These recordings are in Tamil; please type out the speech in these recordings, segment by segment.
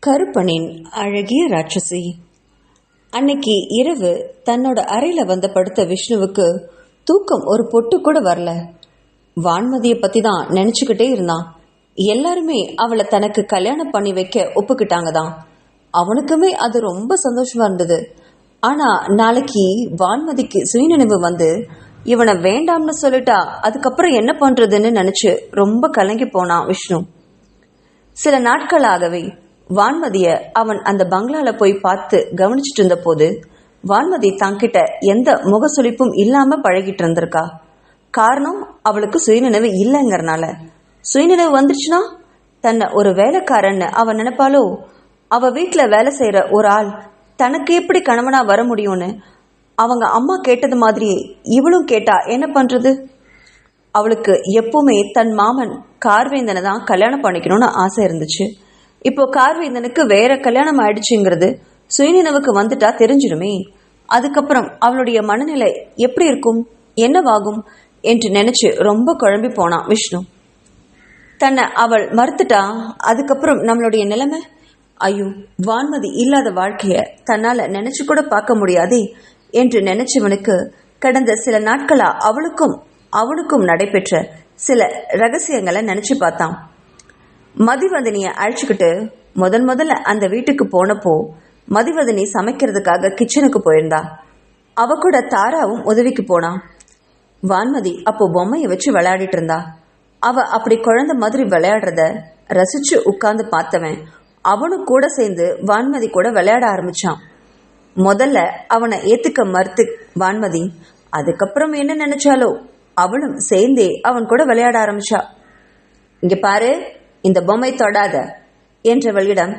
கருப்பனின் அழகிய ராட்சசி. அன்னைக்கு இரவு தன்னோட அறையில வந்து படுத்த விஷ்ணுவுக்கு தூக்கம் ஒரு பொட்டு கூட வரல. வான்மதியை பத்தி தான் நினைச்சுக்கிட்டே இருந்தான். எல்லாருமே அவளை தனக்கு கல்யாணம் பண்ணி வைக்க ஒப்புக்கிட்டாங்க தான். அவனுக்குமே அது ரொம்ப சந்தோஷமா இருந்தது. ஆனா நாளைக்கு வான்மதிக்கு சுயநினைவு வந்து இவனை வேண்டாம்னு சொல்லிட்டா அதுக்கப்புறம் என்ன பண்றதுன்னு நினைச்சு ரொம்ப கலங்கி போனான் விஷ்ணு. சில நாட்களாகவே வான்மதிய அவன் அந்த பங்களால போய் பார்த்து கவனிச்சுட்டு இருந்த போது வான்மதி தங்கிட்ட எந்த முகசுளிப்பும் இல்லாம பழகிட்டு இருந்திருக்கா. காரணம், அவளுக்கு சுயநினைவு இல்லைங்கிறனால. சுயநினைவு வந்துருச்சுன்னா தன்னை ஒரு வேலைக்காரன்னு அவன் நினைப்பாலோ. அவ வீட்டுல வேலை செய்யற ஒரு ஆள் தனக்கு எப்படி கணவனா வர முடியும்னு அவங்க அம்மா கேட்டது மாதிரியே இவளும் கேட்டா என்ன பண்றது? அவளுக்கு எப்பவுமே தன் மாமன் கார்வேந்தனை தான் கல்யாணம் பண்ணிக்கணும்னு ஆசை இருந்துச்சு. இப்போ கார்வேந்தனுக்கு வேற கல்யாணம் ஆயிடுச்சுங்கிறது சுயநினைவுக்கு வந்துட்டா தெரிஞ்சிடுமே. அதுக்கப்புறம் அவளுடைய மனநிலை எப்படி இருக்கும், என்னவாகும் என்று நினைச்சு ரொம்ப குழம்பி போனான் விஷ்ணு. தன்னை அவள் மறுத்துட்டா அதுக்கப்புறம் நம்மளுடைய நிலைமை, ஐயோ வான்மதி இல்லாத வாழ்க்கைய தன்னால நினைச்சு கூட பார்க்க முடியாதே என்று நினைச்சவனுக்கு கடந்த சில நாட்களா அவளுக்கும் நடைபெற்ற சில ரகசியங்களை நினைச்சு பார்த்தான். மதிவதனிய அழைச்சுக்கிட்டு முதல்ல அந்த வீட்டுக்கு போனப்போ மதிவதனி சமைக்கிறதுக்காக கிச்சனுக்கு போயிருந்தா. அவ கூட தாராவும் உதவிக்கு போனா. வான்மதி அப்போ பொம்மையை வச்சு விளையாடிட்டு இருந்தா. அவ அப்படி குழந்தை மாதிரி விளையாடுறத ரசிச்சு உட்கார்ந்து பார்த்தவன் அவனும் கூட சேர்ந்து வான்மதி கூட விளையாட ஆரம்பிச்சான். முதல்ல அவனை ஏத்துக்க மறுத்து வான்மதி அதுக்கப்புறம் என்ன நினைச்சாலோ அவளும் சேர்ந்தே அவன் கூட விளையாட ஆரம்பிச்சா. இங்க பாரு, இந்த பொம்மை தொடாத என்றவளிடம்,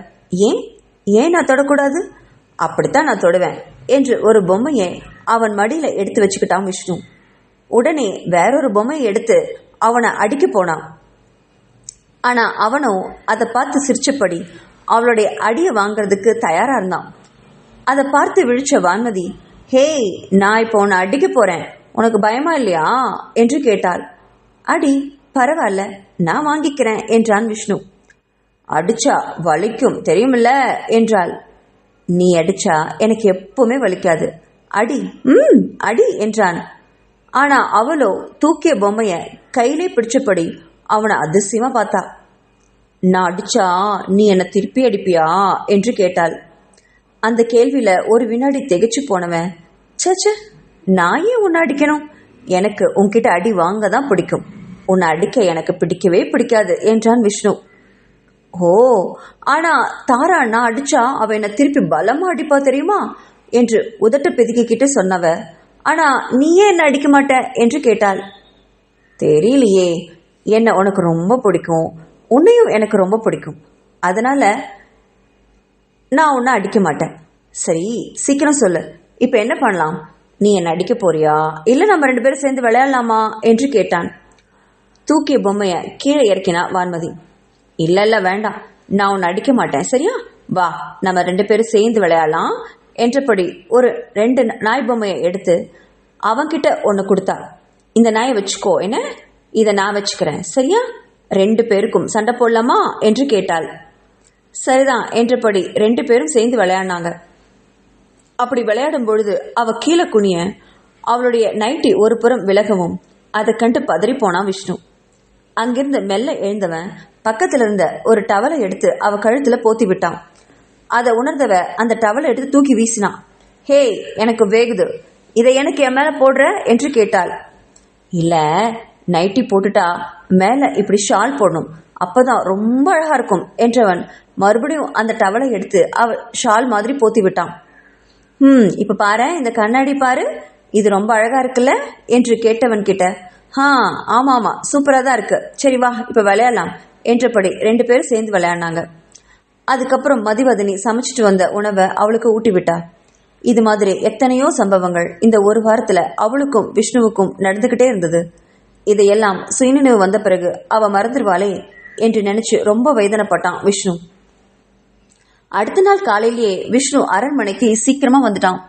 ஏன் நான் தொடக்கூடாது? அப்படித்தான் நான் தொடுவேன் என்று ஒரு பொம்மையை அவன் மடியில எடுத்து வச்சுக்கிட்டான் விஷ்ணு. உடனே வேறொரு பொம்மையை எடுத்து அவனை அடிக்க போனான். ஆனா அவனோ அதை பார்த்து சிரிச்சபடி அவளுடைய அடியை வாங்கறதுக்கு தயாரா இருந்தான். அதை பார்த்து விழிச்ச வான்மதி, ஹேய், நான் இப்போ உன்னை அடிக்க போறேன், உனக்கு பயமா இல்லையா என்று கேட்டாள். அடி, பரவாயில்ல, நான் வாங்கிக்கிறேன் என்றான் விஷ்ணு. அடிச்சா வலிக்கும் தெரியுமில்ல என்றாள். நீ அடிச்சா எனக்கு எப்பவுமே வலிக்காது, அடி, அடி என்றான். ஆனா அவளோ தூக்கிய பொம்மைய கையிலே பிடிச்சபடி அவனை அதிசயமா பார்த்தா. நான் அடிச்சா நீ என்ன திருப்பி அடிப்பியா என்று கேட்டாள். அந்த கேள்வியில ஒரு வினாடி திகைச்சு போனவன், சேச்சே, நான் ஏன் உன்னை அடிக்கணும்? எனக்கு உன்கிட்ட அடி வாங்க தான் பிடிக்கும், உன்னை அடிக்க எனக்கு பிடிக்கவே பிடிக்காது என்றான் விஷ்ணு. ஓ, ஆனா தாரா நான் அடிச்சா அவ என்ன திருப்பி பலமா அடிப்பா தெரியுமா என்று உதட்ட பெதுக்கிக்கிட்டு சொன்னவ, ஆனா நீயே என்ன அடிக்க மாட்ட என்று கேட்டாள். தெரியலையே, என்ன உனக்கு ரொம்ப பிடிக்கும், உன்னையும் எனக்கு ரொம்ப பிடிக்கும், அதனால நான் உன்னை அடிக்க மாட்டேன். சரி, சீக்கிரம் சொல்லு, இப்ப என்ன பண்ணலாம்? நீ என்ன அடிக்க போறியா இல்ல நம்ம 2 பேரும் சேர்ந்து விளையாடலாமா என்று கேட்டான். தூக்கிய பொம்மைய கீழே இறக்கினா வான்மதி. இல்ல வேண்டாம், நான் உன்னை அடிக்க மாட்டேன், சரியா? வா, நம்ம 2 பேரும் சேர்ந்து விளையாடலாம் என்றபடி ஒரு 2 நாய் பொம்மையை எடுத்து அவன்கிட்ட ஒன்னு கொடுத்தா. இந்த நாயை வச்சுக்கோ, என்ன, இதை நான் வச்சுக்கிறேன், சரியா? 2 பேருக்கும் சண்டை போடலாமா என்று கேட்டாள். சரிதான் என்றபடி 2 பேரும் சேர்ந்து விளையாடினாங்க. அப்படி விளையாடும் பொழுது அவ கீழே குனிய அவளுடைய நைட்டி ஒரு புறம் விலகவும் அதை கண்டு பதறி போனான் விஷ்ணு. அங்கிருந்து மெல்ல எழுந்தவன் பக்கத்துல இருந்த ஒரு டவலை எடுத்து அவ கழுத்துல போத்தி விட்டான். அதை உணர்ந்தவ அந்த டவலை எடுத்து தூக்கி வீசினான். ஹே, எனக்கு வேகுது, இதை எனக்கு என் மேல போடுற என்று கேட்டாள். இல்ல, நைட்டி போட்டுட்டா மேல இப்படி ஷால் போடணும், அப்பதான் ரொம்ப அழகா இருக்கும் என்றவன் மறுபடியும் அந்த டவலை எடுத்து அவ ஷால் மாதிரி போத்தி விட்டான். இப்ப பாரு, இந்த கண்ணாடி பாரு, இது ரொம்ப அழகா இருக்குல்ல என்று கேட்டவன் கிட்ட, ஆமா சூப்பரா தான் இருக்கு, சரி வா இப்ப விளையாடலாம் என்றபடி 2 பேரும் சேர்ந்து விளையாடினாங்க. அதுக்கப்புறம் மதிவதனி சமைச்சிட்டு வந்த உணவை அவளுக்கு ஊட்டி விட்டா. இது மாதிரி எத்தனையோ சம்பவங்கள் இந்த ஒரு வாரத்துல அவளுக்கும் விஷ்ணுவுக்கும் நடந்துகிட்டே இருந்தது. இதையெல்லாம் சுயநினைவு வந்த பிறகு அவ மறந்துடுவாளே என்று நினைச்சு ரொம்ப வேதனைப்பட்டான் விஷ்ணு. அடுத்த நாள் காலையிலேயே விஷ்ணு அரண்மனைக்கு சீக்கிரமா வந்துட்டான்.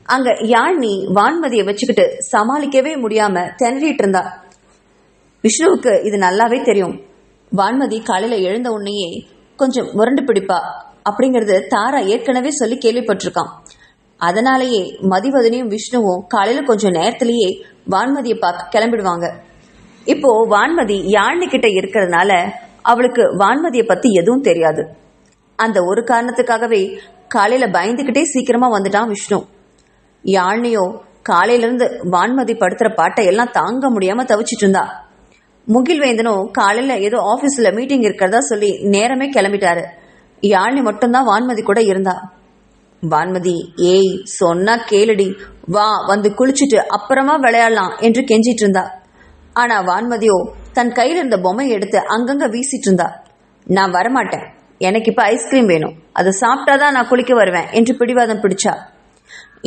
அங்க யாழ்னி வான்மதியை வச்சுக்கிட்டு சமாளிக்கவே முடியாம திணறிட்டு இருந்தா. விஷ்ணுவுக்கு இது நல்லாவே தெரியும். வான்மதி காலையில எழுந்த உடனேயே கொஞ்சம் முரண்டு பிடிப்பா. அப்படிங்கிறது தாரா ஏற்கனவே சொல்லி கேள்விப்பட்டிருக்கான். அதனாலேயே மதிவதனியும் விஷ்ணுவும் காலையில கொஞ்சம் நேரத்திலேயே வான்மதியை பார்க்க கிளம்பிடுவாங்க. இப்போ வான்மதி யாழ்னி கிட்ட இருக்கிறதுனால அவளுக்கு வான்மதியை பத்தி எதுவும் தெரியாது. அந்த ஒரு காரணத்துக்காகவே காலையில பயந்துகிட்டே சீக்கிரமா வந்துட்டான் விஷ்ணு. யாழ்னியோ காலையிலிருந்து வான்மதி படுத்துற பாட்டை எல்லாம் தாங்க முடியாம தவிச்சிட்டு இருந்தா. முகில்வேந்தனும் காலையில ஏதோ ஆபீஸ்ல மீட்டிங் இருக்கிறதா சொல்லி நேரமே கிளம்பிட்டாரு. யாழ்னி மட்டும்தான் வான்மதி கூட இருந்தா. வான்மதி, ஏய் சொன்னா கேளுடி, வா வந்து குளிச்சுட்டு அப்புறமா விளையாடலாம் என்று கெஞ்சிட்டு இருந்தா. ஆனா வான்மதியோ தன் கையில இருந்த பொம்மையை எடுத்து அங்கங்க வீசிட்டு இருந்தா. நான் வரமாட்டேன், எனக்கு இப்ப ஐஸ்கிரீம் வேணும், அதை சாப்பிட்டாதான் நான் குளிக்க வருவேன் என்று பிடிவாதம் பிடிச்சா.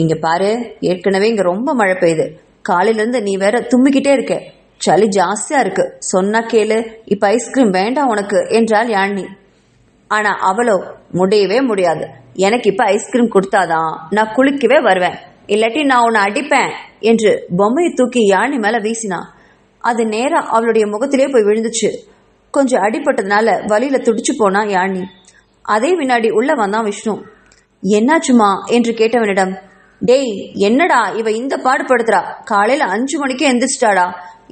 இங்க பாரு, ஏற்கனவே இங்க ரொம்ப மழை பெய்யுது, காலையில இருந்து நீ வேற தும்மிக்கிட்டே இருக்க, சளி ஜாஸ்தியா இருக்கு, சொன்னா கேளு, இப்ப ஐஸ்கிரீம் வேண்டாம் உனக்கு என்றாள் யாழ்னி. ஆனா அவளோ முடியவே முடியாது, எனக்கு இப்ப ஐஸ்கிரீம் கொடுத்தாதான் நான் குளிக்கவே வருவேன், இல்லாட்டி நான் உன்னை அடிப்பேன் என்று பொம்மையை தூக்கி யாழ்னி மேல வீசினா. அது நேரா அவளுடைய முகத்திலே போய் விழுந்துச்சு. கொஞ்சம் அடிப்பட்டதுனால வலியில துடிச்சு போனா யாழ்னி. அதே வினாடி உள்ள வந்தான் விஷ்ணு. என்னாச்சுமா என்று கேட்டவனிடம், டேய் என்னடா இவ இந்த பாடுபடுத்துறா, காலையில 5 மணிக்கே எந்திரிச்சிட்டாடா,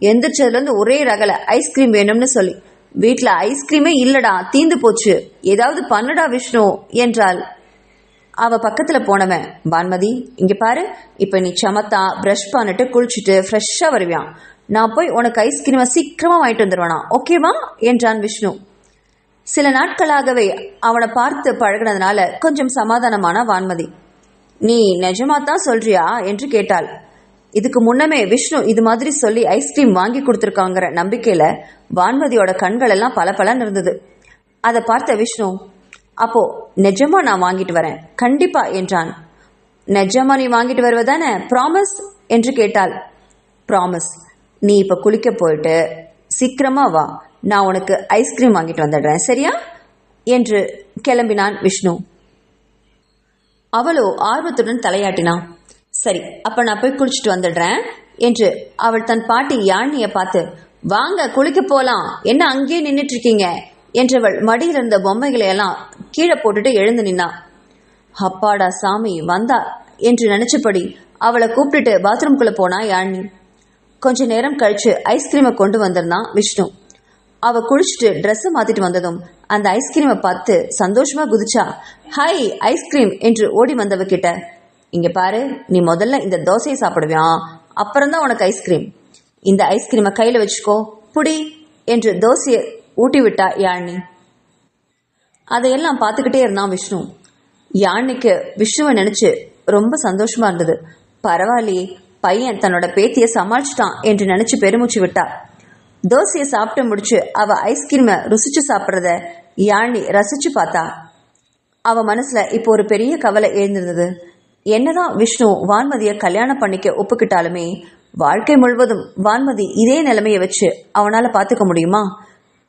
எந்திரிச்சதுல இருந்து ஒரே ரகல ஐஸ்கிரீம் வேணும்னு சொல்லி, வீட்டுல ஐஸ்கிரீமே இல்லடா, தீந்து போச்சு, ஏதாவது பண்ணுடா விஷ்ணு என்றாள். அவ பக்கத்துல போனவன், வான்மதி இங்க பாரு, இப்ப நீ சமத்தா பிரஷ் பண்ணிட்டு குளிச்சுட்டு ஃப்ரெஷ்ஷா வருவியான், நான் போய் உனக்கு ஐஸ்கிரீமை சீக்கிரமா வாங்கிட்டு வந்துடுவானா, ஓகேவா என்றான் விஷ்ணு. சில நாட்களாகவே அவனை பார்த்து பழகினதுனால கொஞ்சம் சமாதானமான வான்மதி. நீ நிஜமாத்தான் சொல்றியா என்று கேட்டாள். இதுக்கு முன்னமே விஷ்ணு இது மாதிரி சொல்லி ஐஸ்கிரீம் வாங்கி கொடுத்துருக்காங்கிற நம்பிக்கையில வான்மதியோட கண்கள் எல்லாம் பலபலன்னு இருந்தது. அதை பார்த்த விஷ்ணு, அப்போ நிஜமா நான் வாங்கிட்டு வரேன் கண்டிப்பா என்றான். நிஜமா நீ வாங்கிட்டு வருவதானே, ப்ராமிஸ் என்று கேட்டாள். ப்ராமிஸ், நீ இப்ப குளிக்க போயிட்டு சீக்கிரமா வா, நான் உனக்கு ஐஸ்கிரீம் வாங்கிட்டு வந்துடுறேன், சரியா என்று கிளம்பினான் விஷ்ணு. அவளோ ஆர்வத்துடன் தலையாட்டினான். சரி, அப்ப நான் போய் குளிச்சுட்டு வந்துடுறேன் என்று அவள் தன் பாட்டி யாழ்னியை பார்த்து, வாங்க குளிக்க போலாம், என்ன அங்கேயே நின்றுட்டு இருக்கீங்க என்றவள் மடியில் இருந்த பொம்மைகளை எல்லாம் கீழே போட்டுட்டு எழுந்து நின்னா. அப்பாடா சாமி வந்தா என்று நினைச்சபடி அவளை கூப்பிட்டுட்டு பாத்ரூம்குள்ள போனா யாழ்னி. கொஞ்ச நேரம் கழிச்சு ஐஸ்கிரீமை கொண்டு வந்திருந்தான் விஷ்ணு. அவ குளிச்சுட்டு ட்ரெஸ்ஸை மாத்திட்டு வந்ததும் அந்த ஐஸ்கிரீமை பார்த்து சந்தோஷமா குதிச்சா. ஹை ஐஸ்கிரீம் என்று ஓடி வந்தவ கிட்ட, இங்க பாரு, நீ முதல்ல இந்த தோசையை சாப்பிடுவியான், அப்புறம்தான் உனக்கு ஐஸ்கிரீம், இந்த ஐஸ்கிரீமை கையில வச்சுக்கோ, புடி என்று தோசையை ஊட்டி விட்டா யாழ்னி. அதையெல்லாம் பார்த்துக்கிட்டே இருந்தான் விஷ்ணு. யாழ்னிக்கு விஷ்ணுவை நினைச்சு ரொம்ப சந்தோஷமா இருந்தது. பரவாயில்லையே, பையன் தன்னோட பேத்தியை சமாளிச்சிட்டான் என்று நினைச்சு பெருமூச்சு விட்டா. தோசையை சாப்பிட்டு முடிச்சு அவ ஐஸ்கிரீமை ருசிச்சு சாப்பிட்றத யாழ்னி ரசிச்சு பார்த்தா. அவ மனசுல இப்போ ஒரு பெரிய கவலை எழுந்திருந்தது. என்னதான் விஷ்ணு வான்மதியை கல்யாணம் பண்ணிக்க ஒப்புக்கிட்டாலுமே வாழ்க்கை முழுவதும் வான்மதி இதே நிலைமையை வச்சு அவனால பாத்துக்க முடியுமா?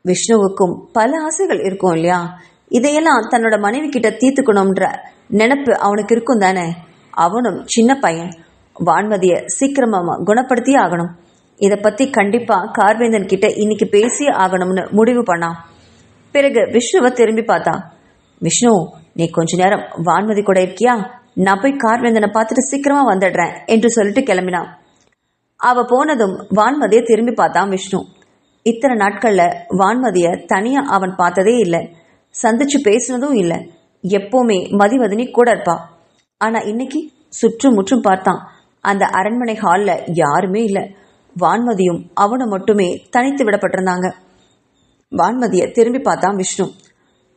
விஷ்ணுவுக்கும் பல ஆசைகள் இருக்கும் இல்லையா? இதையெல்லாம் தன்னோட மனைவி கிட்ட தீர்த்துக்கணும்ன்ற நினைப்பு அவனுக்கு இருக்கும் தானே. அவனும் சின்ன பையன், வான்மதிய சீக்கிரமா குணப்படுத்தியே ஆகணும். இதை பத்தி கண்டிப்பா கார்வேந்தன் கிட்ட இன்னைக்கு பேசியே ஆகணும்னு முடிவு பண்ணான். பிறகு விஷ்ணுவை திரும்பி பார்த்தா. விஷ்ணு, நீ கொஞ்ச நேரம் வான்மதி கூட இருக்கியா? நான் போய் கார்வேந்தனை பார்த்துட்டு சீக்கிரமா வந்துடுறேன் என்று சொல்லிட்டு கிளம்பினான். அவ போனதும் வான்மதியை திரும்பி பார்த்தான் விஷ்ணு. இத்தனை நாட்கள்ல வான்மதிய தனியா அவன் பார்த்ததே இல்லை, சந்திச்சு பேசினதும் இல்லை. எப்பவுமே மதிவதனி கூட இருப்பா. ஆனா இன்னைக்கு சுற்றும் முற்றும் பார்த்தான். அந்த அரண்மனை ஹால்ல யாருமே இல்லை. வான்மதியும் அவனும் மட்டுமே தனித்து விடப்பட்டிருந்தாங்க. வான்மதிய திரும்பி பார்த்தான் விஷ்ணு.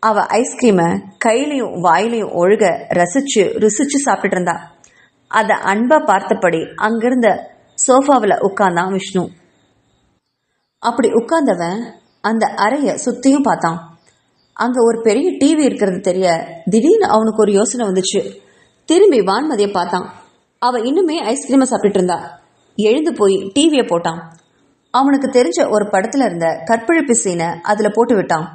அவ ஐஸ்கிரீமை கையிலையும் வாயிலையும் ஒழுக ரசிச்சு ருசிச்சு சாப்பிட்டு இருந்தா. அத அன்பா பார்த்தபடி அங்கிருந்த சோஃபாவில் உட்கார்ந்தான் விஷ்ணு. அப்படி உட்கார்ந்தவன் அந்த அறைய சுத்தியும் பார்த்தான். அங்க ஒரு பெரிய டிவி இருக்கிறது தெரிய திடீர்னு அவனுக்கு ஒரு யோசனை வந்துச்சு. திரும்பி வான்மதியை பார்த்தான். அவ இன்னுமே ஐஸ்கிரீமை சாப்பிட்டு இருந்தா. எழுந்து போய் டிவியை போட்டான். அவனுக்கு தெரிஞ்ச ஒரு படத்துல இருந்த கற்பழிப்பு சீனை அதுல போட்டு விட்டான்.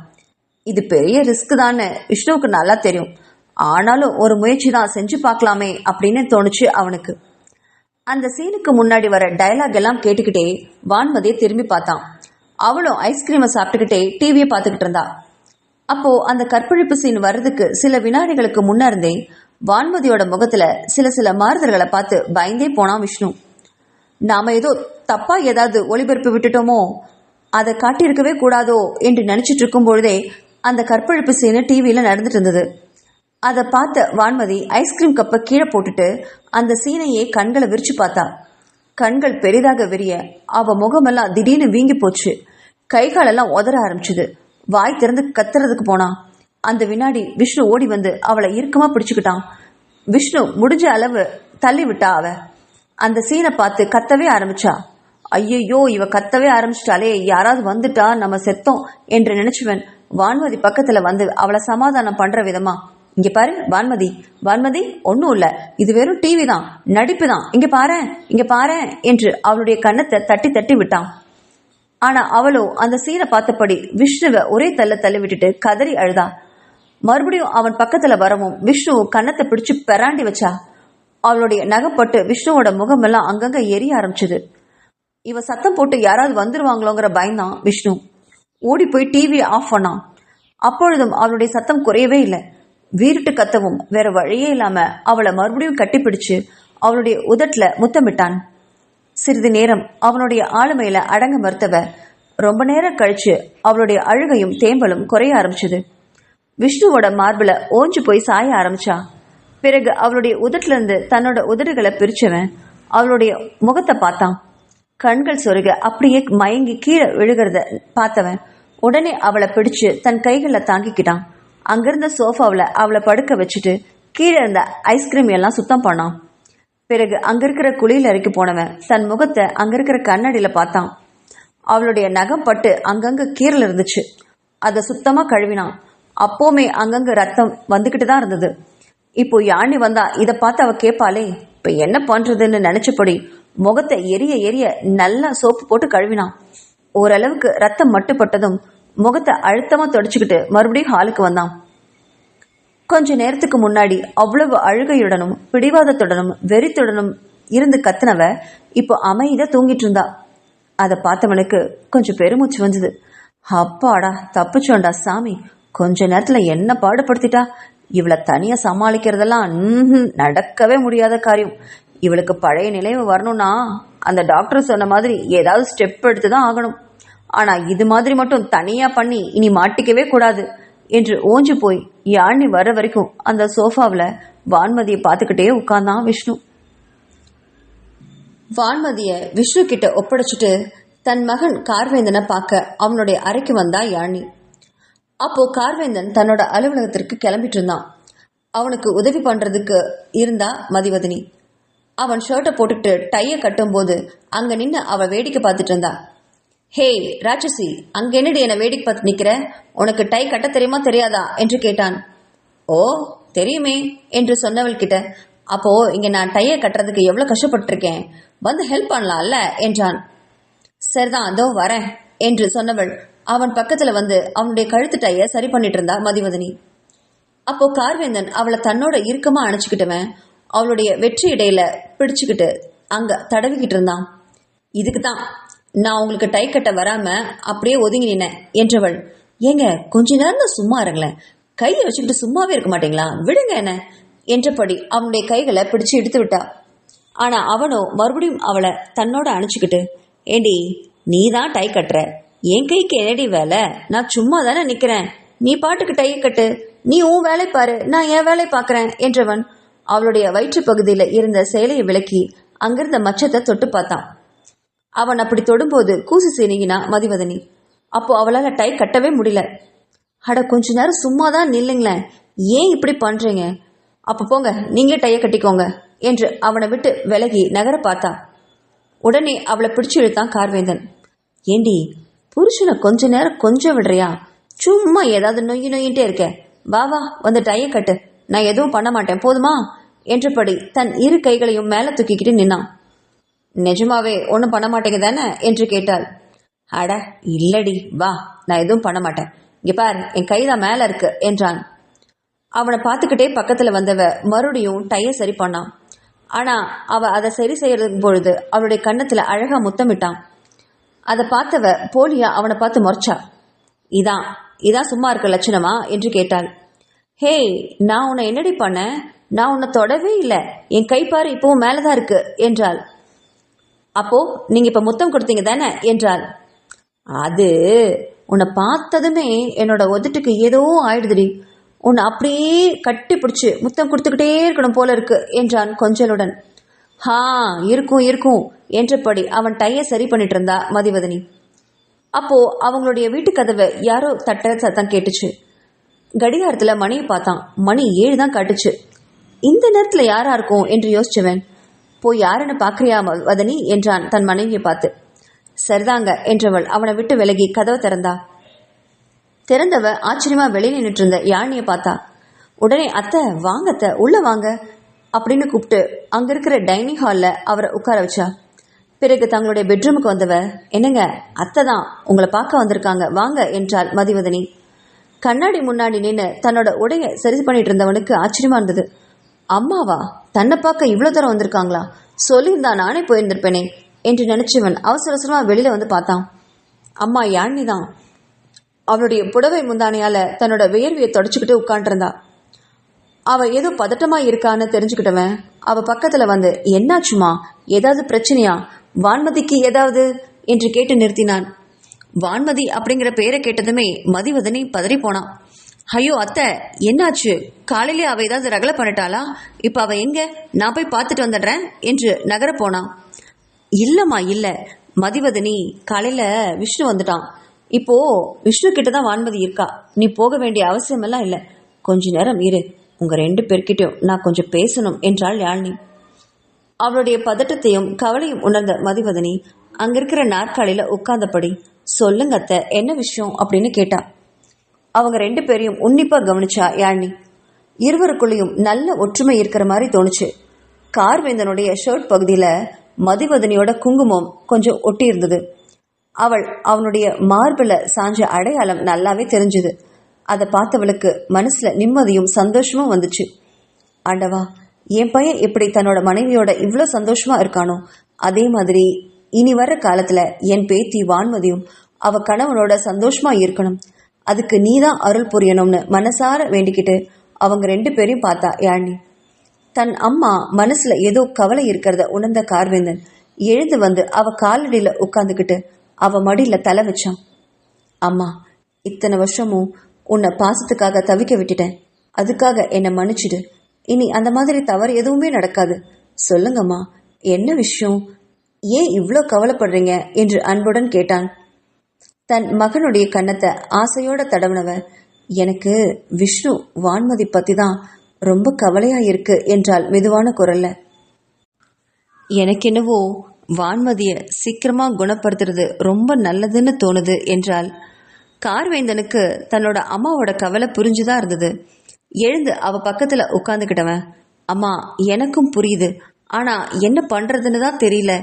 இது பெரிய ரிஸ்க் தானே விஷ்ணுவுக்கு நல்லா தெரியும். ஆனாலும் ஒரு முயற்சி தான் செஞ்சு பார்க்கலாமே அப்படின்னு தோணுச்சு அவனுக்கு. அந்த சீனுக்கு முன்னாடி வர டயலாக் எல்லாம் கேட்டுக்கிட்டே வான்மதியை திரும்பி பார்த்தான். அவளும் ஐஸ்கிரீமை சாப்பிட்டுக்கிட்டே டிவியை பார்த்துக்கிட்டு இருந்தா. அப்போ அந்த கற்பழிப்பு சீன் வர்றதுக்கு சில வினாடிகளுக்கு முன்னர்ந்தே வான்மதியோட முகத்துல சில சில மாறுதல்களை பார்த்து பயந்தே போனான் விஷ்ணு. நாம ஏதோ தப்பா ஏதாவது ஒளிபரப்பி விட்டுட்டோமோ, அதை காட்டியிருக்கவே கூடாதோ என்று நினைச்சிட்டு இருக்கும் பொழுதே அந்த கற்பழிப்பு சீனு டிவியில நடந்துட்டு இருந்தது. அதை பார்த்த வான்மதி ஐஸ்கிரீம் கப்பை கீழே போட்டுட்டு அந்த சீனையே கண்களை விரிச்சு பார்த்தா. கண்கள் பெரிதாக விரிய அவ முகமெல்லாம் திடீர்னு வீங்கி போச்சு. கைகாலெல்லாம் உதற ஆரம்பிச்சுது. வாய் திறந்து கத்துறதுக்கு போனான். அந்த வினாடி விஷ்ணு ஓடி வந்து அவளை இறுக்கமா பிடிச்சுக்கிட்டான். விஷ்ணு முடிஞ்ச அளவு தள்ளி விட்டா. அவ அந்த சீனை பார்த்து கத்தவே ஆரம்பிச்சா. ஐயோ, இவ கத்தவே ஆரம்பிச்சிட்டாலே, யாராவது வந்துட்டா நம்ம செத்தோம் என்று நினைச்சுவன் வான்மதி பக்கத்துல வந்து அவளை சமாதானம் பண்ற விதமா, இங்க பாரு வான்மதி, வான்மதி ஒன்னும் இல்ல, இது வெறும் டிவி தான், நடிப்பு தான், இங்க பாரு இங்க பாரு என்று அவளுடைய கன்னத்தை தட்டி தட்டி விட்டான். ஆனா அவளோ அந்த சீனை பார்த்தபடி விஷ்ணுவை ஒரே தள்ளி விட்டுட்டு கதறி அழுதா. மறுபடியும் அவன் பக்கத்துல வரவும் விஷ்ணு கன்னத்தை பிடிச்சு பெராண்டி வச்சா. அவளுடைய நகைப்பட்டு விஷ்ணுவோட முகமெல்லாம் அங்கங்க எரிய ஆரம்பிச்சது. இவ சத்தம் போட்டு யாராவது வந்துருவாங்களோங்கிற பயந்தான் விஷ்ணு. ஓடி போய் டிவியை ஆஃப் பண்ணான். அப்பொழுதும் அவளுடைய சத்தம் குறையவே இல்லை. வீறிட்டு கத்தவும் வேற வழியே இல்லாம அவளை மறுபடியும் கட்டிப்பிடிச்சு அவளுடைய உதட்டுல முத்தமிட்டான். சிறிது நேரம் அவனுடைய ஆளுமையில அடங்க மறுத்தவ ரொம்ப நேரம் கழிச்சு அவளுடைய அழுகையும் தேம்பலும் குறைய ஆரம்பிச்சது. விஷ்ணுவோட மார்பில ஓஞ்சு போய் சாய ஆரம்பிச்சா. பிறகு அவளுடைய உதட்டுல இருந்து தன்னோட உதடுகளை பிரிச்சவன் அவளுடைய முகத்தை பார்த்தான். கண்கள் சொருக அப்படியே மயங்கி கீழே விழுகிறத பார்த்தவன் உடனே அவளை பிடிச்சு தன் கைகளை தாங்கிக்கிட்டான். அங்கிருந்த சோஃபாவில் அவளை படுக்க வச்சுட்டு கீழே இருந்த ஐஸ்கிரீம் எல்லாம் சுத்தம் பண்ணான். பிறகு அங்கிருக்கிற குளியல் அறைக்கு போனவன் தன் முகத்தை அங்கிருக்கிற கண்ணாடியில பார்த்தான். அவளுடைய நகம் பட்டு அங்கங்க கீரல் இருந்துச்சு. அதை சுத்தமா கழுவினான். அப்போவுமே அங்கங்க ரத்தம் வந்துகிட்டு தான் இருந்தது. இப்போ யானி வந்தா இதை பார்த்து அவ கேட்பாளே, இப்ப என்ன பண்றதுன்னு நினைச்சபடி முகத்தை எரிய எரிய நல்லா சோப்பு போட்டு கழுவினான். ஓரளவுக்கு ரத்தம் மட்டுப்பட்டதும் முகத்தை அழுத்தமா தொடச்சுக்கிட்டு மறுபடியும் ஹாலுக்கு வந்தான். கொஞ்ச நேரத்துக்கு முன்னாடி அவ்வளவு அழுகையுடனும் பிடிவாதத்துடனும் வெறித்துடனும் இருந்து கத்துனவ இப்போ அமைதியா தூங்கிட்டு இருந்தா. அதை பார்த்தவனுக்கு கொஞ்சம் பெருமூச்சு வந்தது. அப்பாடா, தப்பிச்சோண்டா சாமி, கொஞ்ச நேரத்துல என்ன பாடுபடுத்திட்டா. இவளை தனியா சமாளிக்கிறதெல்லாம் நடக்கவே முடியாத காரியம். இவளுக்கு பழைய நிலைவு வரணும்னா அந்த டாக்டர் சொன்ன மாதிரி ஏதாவது ஸ்டெப் எடுத்துதான் ஆகணும். ஆனா இது மாதிரி மட்டும் தனியா பண்ணி இனி மாட்டிக்கவே கூடாது என்று ஓஞ்சு போய் யாழ்னி வர்ற வரைக்கும் அந்த சோஃபாவில் வான்மதியை பார்த்துக்கிட்டே உட்கார்ந்தான் விஷ்ணு. வான்மதிய விஷ்ணு கிட்ட ஒப்படைச்சிட்டு தன் மகன் கார்வேந்தனை பார்க்க அவனுடைய அறைக்கு வந்தா யாழ்னி. அப்போ கார்வேந்தன் தன்னோட அலுவலகத்திற்கு கிளம்பிட்டு இருந்தான். அவனுக்கு உதவி பண்றதுக்கு இருந்தா மதிவதனி. அவன் ஷர்ட்டை போட்டுக்கிட்டு டைய கட்டும் போது அங்க நின்று அவ வேடிக்கை பார்த்துட்டு இருந்தா. ஹே ராட்சசி, அங்க என்னடி என்ன வேடிக்கை பார்த்து நிக்கிற? உனக்கு டை கட்ட தெரியுமா தெரியாதா என்று கேட்டான். ஓ தெரியுமே என்று சொன்னவள் கிட்ட, அப்போ இங்க நான் டைய கட்டுறதுக்கு எவ்வளவு கஷ்டப்பட்டிருக்கேன், வந்து ஹெல்ப் பண்ணலாம்ல என்றான். சரிதான், அதோ வரேன் என்று சொன்னவள் அவன் பக்கத்துல வந்து அவனுடைய கழுத்து டைய சரி பண்ணிட்டு இருந்தா மதிவதனி. அப்போ கார்வேந்தன் அவளை தன்னோட இறுக்கமா அணைச்சுக்கிட்டவன் அவளுடைய வெற்றி இடையில பிடிச்சுக்கிட்டு அங்க தடவிக்கிட்டு இருந்தான். இதுக்குதான் நான் உங்களுக்கு டை கட்ட வராம அப்படியே ஒதுங்கி நின்னேன் என்றவள், ஏங்க கொஞ்ச நேரம் சும்மா இருங்களேன், கையை வச்சுக்கிட்டு சும்மாவே இருக்க மாட்டீங்களா, விடுங்க என்ன என்றபடி அவனுடைய கைகளை பிடிச்சு எடுத்து விட்டா. ஆனா அவனோ மறுபடியும் அவளை தன்னோட அணைச்சுக்கிட்டு, ஏண்டி நீ தான் டை கட்டுற, என் கைக்கு என்னடி வேலை, நான் சும்மா தானே நிக்கிறேன், நீ பாட்டுக்கு டை கட்டு, நீ உன் வேலை பாரு, நான் என் வேலை பாக்குறேன் என்றவன் அவளுடைய வயிற்று பகுதியில இருந்த சேலையை விலக்கி அங்கிருந்த மச்சத்தை தொட்டு பார்த்தான். அவன் அப்படி தொடும்போது கூசி சீனிகினா மதிவதனி. அப்போ அவளால டை கட்டவே முடியல. அட கொஞ்ச நேரம் சும்மா தான் நில்லுங்களேன், ஏன் இப்படி பண்றீங்க, அப்ப போங்க நீங்களே டைய கட்டிக்கோங்க என்று அவனை விட்டு விலகி நகர பார்த்தா. உடனே அவளை பிடிச்சு இழுத்தான் கார்வேந்தன். ஏண்டி புருஷனை கொஞ்ச நேரம் கொஞ்சம் விடுறியா, சும்மா ஏதாவது நொய்யின்ட்டே இருக்க, வா வா வந்து டைய கட்டு, நான் எதுவும் பண்ண மாட்டேன் போதுமா என்றபடி தன் இரு கைகளையும் மேல தூக்கிக்கிட்டு நின்னான். நிஜமாவே ஒன்னும் பண்ண மாட்டேங்க தானே என்று கேட்டாள். அட இல்லடி, வா நான் எதுவும் பண்ண மாட்டேன், இங்க பாரு என் கைதான் மேல இருக்கு என்றான். அவனை பார்த்துக்கிட்டே பக்கத்துல வந்தவ மறுபடியும் டைய சரி பண்ணான். ஆனா அவ அதை சரி செய்யறது பொழுது அவளுடைய கன்னத்துல அழகா முத்தமிட்டான். அதை பார்த்தவ போலியா அவனை பார்த்து முறைச்சா. இதான் இதான் சும்மா இருக்க லட்சணமா என்று கேட்டாள். ஹே, நான் உன்னை என்னடி பண்ணேன்? நான் உன்னை தொடவே இல்லை. என் கைப்பாரு இப்பவும் மேலதான் இருக்கு என்றாள். அப்போ நீங்க இப்ப முத்தம் கொடுத்தீங்க தானே என்றாள். அது உன்னை பார்த்ததுமே என்னோட உதட்டுக்கு ஏதோ ஆயிடுதுடி. உன்னை அப்படியே கட்டி பிடிச்சு முத்தம் கொடுத்துக்கிட்டே இருக்கணும் போல இருக்கு என்றான் கொஞ்சலுடன். ஹா, இருக்கும் இருக்கும் என்றபடி அவன் டைய சரி பண்ணிட்டு இருந்தா மதிவதனி. அப்போ அவங்களுடைய வீட்டு கதவை யாரோ தட்டுற சத்தம் கேட்டுச்சு. கடிகாரத்துல மணியை பார்த்தான். மணி 7 தான் காட்டுச்சு. இந்த நேரத்துல யாரா இருக்கும் என்று யோசிச்சவன், போய் யாருன்னு பாக்குறியா வதனி என்றான் தன் மனைவியை பார்த்து. சரிதாங்க என்றவள் அவனை விட்டு விலகி கதவை திறந்தா. திறந்தவ ஆச்சரியமா வெளியே நின்றுட்டு இருந்த யாழினியை பார்த்தா. உடனே அத்தை வாங்க, அத்தை உள்ள வாங்க அப்படின்னு கூப்பிட்டு அங்க இருக்கிற டைனிங் ஹால்ல அவரை உட்கார வச்சா. பிறகு தங்களுடைய பெட்ரூமுக்கு வந்தவ, என்னங்க அத்தை தான் உங்களை பார்க்க வந்திருக்காங்க வாங்க என்றாள் மதிவதனி. கண்ணாடி முன்னாடி நின்று தன்னோட உடைய சரி பண்ணிட்டு இருந்தவனுக்கு ஆச்சரியமா இருந்தது. அம்மாவா, தன்னை பார்க்க இவ்வளவு தூரம் வந்திருக்காங்களா? சொல்லியிருந்தா நானே போயிருந்திருப்பேனே என்று நினைச்சவன் அவசர அவசரமா வெளியில வந்து பார்த்தான். அம்மா யாழினி தான். அவளுடைய புடவை முந்தானையால தன்னோட வியர்வியை தொடச்சுக்கிட்டு உட்காண்டிருந்தா. அவ ஏதோ பதட்டமா இருக்கான்னு தெரிஞ்சுக்கிட்டவன் அவ பக்கத்துல வந்து, என்னாச்சுமா, ஏதாவது பிரச்சனையா, வான்மதிக்கு ஏதாவது என்று கேட்டு நிறுத்தினான். வான்மதி அப்படிங்கிற பேரை கேட்டதுமே மதிவதனி பதறி போனான். ஐயோ அத்தை, என்னாச்சு? காலையிலே அவ ஏதாவது ரகலை பண்ணிட்டாளா? இப்ப அவ எங்க? நான் போய் பார்த்துட்டு வந்துடுறேன் என்று நகர போனான். இல்லம்மா இல்ல மதிவதனி, காலையில விஷ்ணு வந்துட்டான். இப்போ விஷ்ணு கிட்டதான் வான்மதி இருக்கா. நீ போக வேண்டிய அவசியம் எல்லாம் இல்ல. கொஞ்ச நேரம் இரு, உங்க 2 பேர்கிட்டயும் நான் கொஞ்சம் பேசணும் என்றாள் யாழினி. அவளுடைய பதட்டத்தையும் கவலையும் உணர்ந்த மதிவதனி அங்கிருக்கிற நாற்காலியில உட்கார்ந்தபடி, சொல்லுங்க அத்தை, என்ன விஷயம் அப்படின்னு கேட்டா. அவங்க 2 பேரையும் உன்னிப்பா கவனிச்சா யாழினி. இருவருக்குள்ளேயும் நல்ல ஒற்றுமை இருக்கிற மாதிரி தோணுச்சு. கார்வேந்தனுடைய ஷர்ட் பகுதியில மதிவதனியோட குங்குமம் கொஞ்சம் ஒட்டி இருந்தது. அவனுடைய மார்பில சாஞ்ச அடையாளம் நல்லாவே தெரிஞ்சுது. அதை பார்த்தவளுக்கு மனசுல நிம்மதியும் சந்தோஷமும் வந்துச்சு. ஆண்டவா, என் பையன் எப்படி தன்னோட மனைவியோட இவ்வளோ சந்தோஷமா இருக்கானோ, அதே மாதிரி இனி வர்ற காலத்துல என் பேத்தி வான்மதியும் அவ கணவனோட சந்தோஷமா இருக்கணும். அதுக்கு நீதான் அருள் புரியணும்னு மனசார வேண்டிக்கிட்டு அவங்க 2 பேரையும் பார்த்தா யாழினி. தன் அம்மா மனசுல ஏதோ கவலை இருக்கிறத உணர்ந்த கார்வேந்தன் எழுந்து வந்து அவ காலடியில உட்காந்துக்கிட்டு அவ மடியில தலை வச்சான். அம்மா, இத்தனை வருஷமும் உன்னை பாசத்துக்காக தவிக்க விட்டுட்டேன். அதுக்காக என்னை மன்னிச்சிடு. இனி அந்த மாதிரி தவறு எதுவுமே நடக்காது. சொல்லுங்கம்மா, என்ன விஷயம்? ஏன் இவ்வளோ கவலைப்படுறீங்க என்று அன்புடன் கேட்டான். தன் மகனுடைய கன்னத்தை ஆசையோட தடவினவ, எனக்கு விஷ்ணு வான்மதி பத்தி தான் ரொம்ப கவலையா இருக்கு என்றாள் மெதுவான குரல்ல. எனக்கு என்னவோ வான்மதிய சீக்கிரமா குணப்படுத்துறது ரொம்ப நல்லதுன்னு தோணுது என்றால். கார்வேந்தனுக்கு தன்னோட அம்மாவோட கவலை புரிஞ்சுதான் இருந்தது. எழுந்து அவ பக்கத்துல உட்காந்துக்கிட்டவன், அம்மா எனக்கும் புரியுது, ஆனா என்ன பண்றதுன்னு தான் தெரியல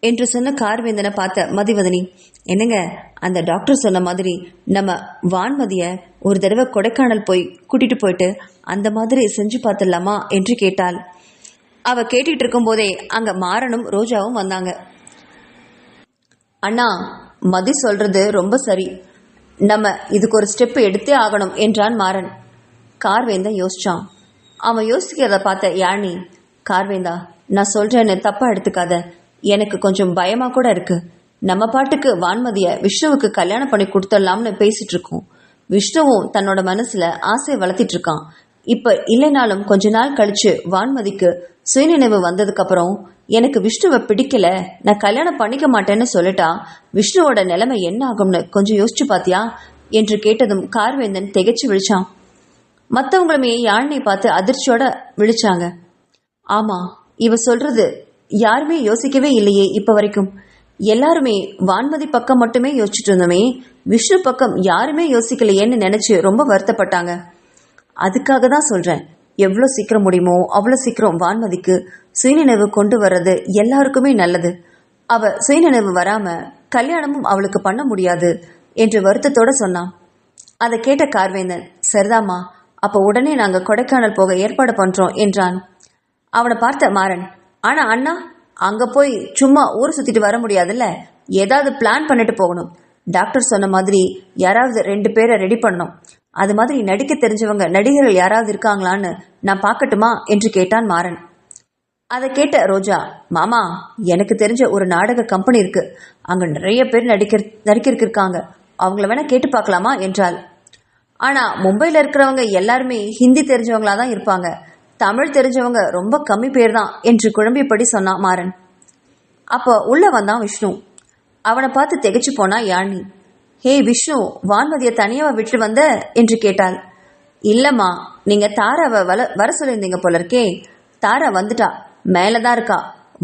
என்று சொன்ன கார்வேந்தனை பார்த்த மதிவதனி, என்னங்க அந்த டாக்டர் சொன்ன மாதிரி நம்ம வான்மதிய ஒரு தடவை கொடைக்கானல் போய் கூட்டிட்டு போயிட்டு அந்த மாதிரி செஞ்சு பார்த்துடலாமா என்று கேட்டாள். அவ கேட்டுட்டு இருக்கும் போதே அங்க மாறனும் ரோஜாவும் வந்தாங்க. அண்ணா, மதி சொல்றது ரொம்ப சரி, நம்ம இதுக்கு ஒரு ஸ்டெப் எடுத்தே ஆகணும் என்றான் மாறன். கார்வேந்தன் யோசிச்சான். அவன் யோசிக்கிறத பார்த்த யாழினி, கார்வேந்தா, நான் சொல்றேன்னு தப்பா எடுத்துக்காத, எனக்கு கொஞ்சம் பயமா கூட இருக்கு. நம்ம பாட்டுக்கு வான்மதிய விஷ்ணுவுக்கு கல்யாணம் பண்ணி கொடுத்துடலாம்னு பேசிட்டு இருக்கோம். விஷ்ணுவும் தன்னோட மனசுல ஆசையை வளர்த்திட்டு இருக்கான். இப்ப இல்லைனாலும் கொஞ்ச நாள் கழிச்சு வான்மதிக்கு சுயநினைவு வந்ததுக்கு அப்புறம் எனக்கு விஷ்ணுவை பிடிக்கல, நான் கல்யாணம் பண்ணிக்க மாட்டேன்னு சொல்லிட்டா விஷ்ணுவோட நிலைமை என்ன ஆகும்னு கொஞ்சம் யோசிச்சு பாத்தியா என்று கேட்டதும் கார்வேந்தன் திகைச்சு விழிச்சான். மற்றவங்களுமே யாழினியை பார்த்து அதிர்ச்சியோட விழிச்சாங்க. ஆமா, இவ சொல்றது யாருமே யோசிக்கவே இல்லையே இப்ப வரைக்கும். எல்லாருமே வான்மதி பக்கம் மட்டுமே யோசிச்சுட்டு இருந்தோமே, விஷ்ணு பக்கம் யாருமே யோசிக்கலையேன்னு நினைச்சு ரொம்ப வருத்தப்பட்டாங்க. அதுக்காக தான் சொல்றேன், எவ்வளோ சீக்கிரம் முடியுமோ அவ்வளோ சீக்கிரம் வான்மதிக்கு சுயநினைவு கொண்டு வர்றது எல்லாருக்குமே நல்லது. அவ சுயநினைவு வராம கல்யாணமும் அவளுக்கு பண்ண முடியாது என்று வருத்தத்தோட சொன்னான். அதை கேட்ட கார்வேந்தன், சரிதாமா, அப்ப உடனே நாங்க கொடைக்கானல் போக ஏற்பாடு பண்றோம் என்றான். அவனை பார்த்த மாறன், ஆனா அண்ணா, அங்க போய் சும்மா ஊர் சுத்திட்டு வர முடியாதுல்ல, ஏதாவது பிளான் பண்ணிட்டு போகணும். டாக்டர் சொன்ன மாதிரி யாராவது 2 பேரை ரெடி பண்ணோம். அது மாதிரி நடிக்க தெரிஞ்சவங்க நடிகர்கள் யாராவது இருக்காங்களான்னு நான் பார்க்கட்டுமா என்று கேட்டான் மாறன். அதை கேட்ட ரோஜா, மாமா, எனக்கு தெரிஞ்ச ஒரு நாடக கம்பெனி இருக்கு, அங்க நிறைய பேர் நடிக்கிறதுக்கு இருக்காங்க, அவங்கள வேணா கேட்டு பார்க்கலாமா என்றாள். ஆனா மும்பையில் இருக்கிறவங்க எல்லாருமே ஹிந்தி தெரிஞ்சவங்களா தான் இருப்பாங்க, தமிழ் தெரிஞ்சவங்க ரொம்ப கம்மி பேர் தான் என்று குழம்பியபடி சொன்னான் மாறன். அப்போ உள்ள வந்தான் விஷ்ணு. அவனை பார்த்து திகைச்சு போனா யாழினி. ஹே விஷ்ணு, வான்மதியை தனியாவா விட்டு வந்த என்று கேட்டாள். இல்லம்மா, நீங்க தாராவை வர சொல்லியிருந்தீங்க போல இருக்கே. தாரா வந்துட்டா, மேலதான் இருக்கா.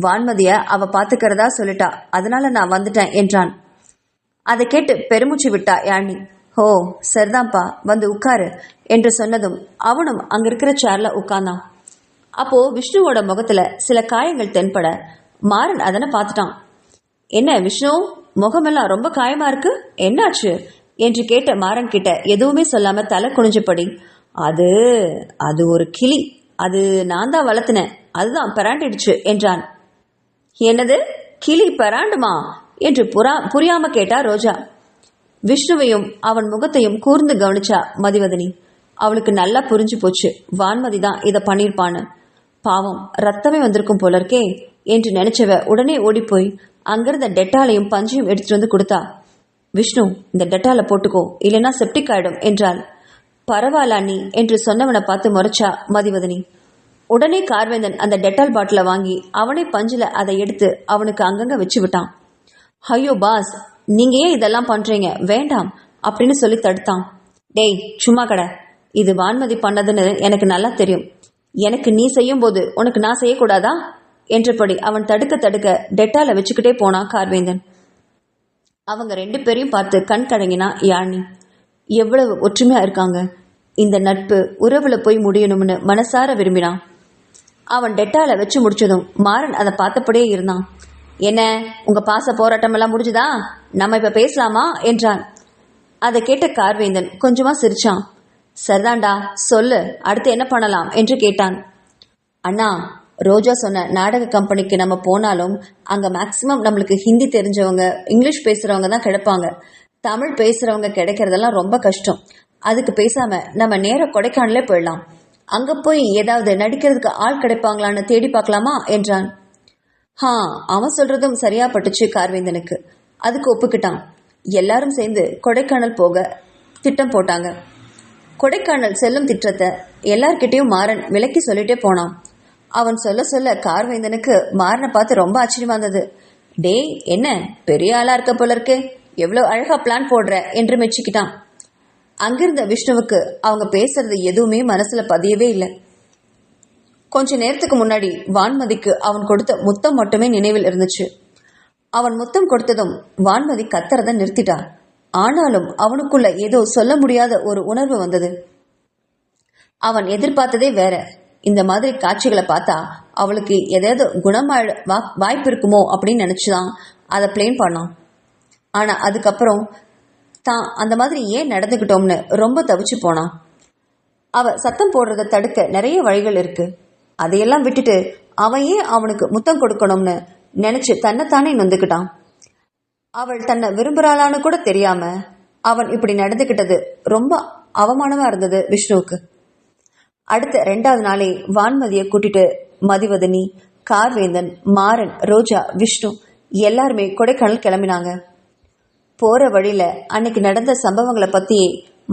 வான்மதிய அவ பாத்துக்கிறதா சொல்லிட்டா, அதனால நான் வந்துட்டேன் என்றான். அதை கேட்டு பெருமூச்சு விட்டா யாழினி. ஓ சரிதான்ப்பா, வந்து உட்காரு என்று சொன்னதும் அவனும் அங்க இருக்கிற சேர்ல உட்கார்ந்தான். அப்போ விஷ்ணுவோட முகத்துல சில காயங்கள் தென்பட மாறன் அதனை பார்த்துட்டான். என்ன விஷ்ணு, முகமெல்லாம் ரொம்ப காயமா இருக்கு, என்னாச்சு என்று கேட்ட மாறன் கிட்ட எதுவுமே சொல்லாம தலை குனிஞ்சபடி, அது அது ஒரு கிளி, அது நான் தான் வளர்த்தினேன், அதுதான் பராண்டிடுச்சு என்றான். என்னது, கிளி பராண்டுமா என்று புரியாம கேட்டா ரோஜா. விஷ்ணுவையும் அவன் முகத்தையும் கூர்ந்து கவனிச்சா மதிவதனி. அவளுக்கு நல்லா புரிஞ்சு போச்சு, வான்மதி தான் இதை பண்ணிருப்பான்னு. பாவம், ரத்தமே வந்திருக்கும் போல இருக்கே என்று நினைச்சவ உடனே ஓடிப்போய் அங்கிருந்த டெட்டாலையும் பஞ்சையும் எடுத்துட்டு வந்து கொடுத்தா. விஷ்ணு, இந்த டெட்டாலை போட்டுக்கோ, இல்லைன்னா செப்டிக் ஆயிடும் என்றாள். பரவாயில்ல நீ என்று சொன்னவனை பார்த்து முறைச்சா மதிவதனி. உடனே கார்வேந்தன் அந்த டெட்டால் பாட்டில வாங்கி அவனே பஞ்சில அதை எடுத்து அவனுக்கு அங்கங்க வச்சு விட்டான். ஐயோ பாஸ், நீங்க ஏன் இதெல்லாம் பண்றீங்க, வேண்டாம் அப்படின்னு சொல்லி தடுத்தான். டேய் சும்மா கடை, இது வான்மதி பண்ணதுன்னு எனக்கு நல்லா தெரியும், எனக்கு நீ செய்யும் போது உனக்கு நான் செய்யக்கூடாதா என்றபடி அவன் தடுக்க டெட்டால வச்சுக்கிட்டே போனான் கார்வேந்தன். அவங்க 2 பேரையும் பார்த்து கண் கலங்கினா யாழினி. எவ்வளவு ஒற்றுமையா இருக்காங்க, இந்த நட்பு உறவுல போய் முடியணும்னு மனசார விரும்பினான். அவன் டெட்டால வச்சு முடிச்சதும் மாறன் அதை பார்த்தபடியே இருந்தான். என்ன, உங்க பாச போராட்டம் எல்லாம் முடிஞ்சுதா, நம்ம இப்ப பேசலாமா என்றான். அதை கேட்ட கார்வேந்தன் கொஞ்சமா சிரிச்சான். சரிதான்டா, சொல்லு, அடுத்து என்ன பண்ணலாம் என்று கேட்டான். அண்ணா, ரோஜா சொன்ன நாடக கம்பெனிக்கு நம்ம போனாலும் அங்க மேக்சிமம் நம்மளுக்கு ஹிந்தி தெரிஞ்சவங்க, இங்கிலீஷ் பேசுறவங்க தான் கிடைப்பாங்க, தமிழ் பேசுறவங்க கிடைக்கிறதெல்லாம் ரொம்ப கஷ்டம். அதுக்கு பேசாம நம்ம நேர கொடைக்கானலே போயிடலாம், அங்க போய் ஏதாவது நடிக்கிறதுக்கு ஆள் கிடைப்பாங்களான்னு தேடி பார்க்கலாமா என்றான். அவன் சொல்றதும் சரியா பட்டுச்சு கார்வேந்தனுக்கு. அதுக்கு ஒப்புக்கிட்டான். எல்லாரும் சேர்ந்து கொடைக்கானல் போக திட்டம் போட்டாங்க. கொடைக்கானல் செல்லும் திட்டத்தை எல்லார்கிட்டையும் மாறன் விலக்கி சொல்லிட்டே போனான். அவன் சொல்ல கார்வேந்தனுக்கு மாறனை பார்த்து ரொம்ப ஆச்சரியமா இருந்தது. டேய், என்ன பெரிய ஆளா இருக்க போல இருக்கு, எவ்வளவு அழகா பிளான் போடுற என்று மெச்சிக்கிட்டான். அங்கிருந்த விஷ்ணுவுக்கு அவங்க பேசுறது எதுவுமே மனசுல பதியவே இல்லை. கொஞ்ச நேரத்துக்கு முன்னாடி வான்மதிக்கு அவன் கொடுத்த முத்தம் மட்டுமே நினைவில் இருந்துச்சு. அவன் முத்தம் கொடுத்ததும் வான்மதி கத்துறத நிறுத்திட்டா. ஆனாலும் அவனுக்குள்ள ஏதோ சொல்ல முடியாத ஒரு உணர்வு வந்தது. அவன் எதிர்பார்த்ததே வேற. இந்த மாதிரி காட்சிகளை பார்த்தா அவளுக்கு ஏதாவது வாய்ப்பு இருக்குமோ அப்படின்னு நினைச்சுதான் அதை பிளேன் பண்ணான். ஆனா அதுக்கப்புறம் தான் அந்த மாதிரி ஏன் நடந்துகிட்டோம்னு ரொம்ப தவிச்சு போனான். அவ சத்தம் போடுறத தடுக்க நிறைய வழிகள் இருக்கு, அதையெல்லாம் விட்டுட்டு அவன் ஏன் அவனுக்கு முத்தம் கொடுக்கணும்னு நினைச்சு தன்னைத்தானே நொந்துக்கிட்டான். அவள் தன்னை விரும்புறாளான்னு கூட தெரியாம அவன் இப்படி நடந்துகிட்டது ரொம்ப அவமானமா இருந்தது விஷ்ணுவுக்கு. அடுத்த 2வது நாளே வான்மதியை கூட்டிட்டு மதிவதனி, கார்வேந்தன், மாறன், ரோஜா, விஷ்ணு எல்லாருமே கொடைக்கானல் கிளம்பினாங்க. போற வழியில அன்னைக்கு நடந்த சம்பவங்களை பத்தியே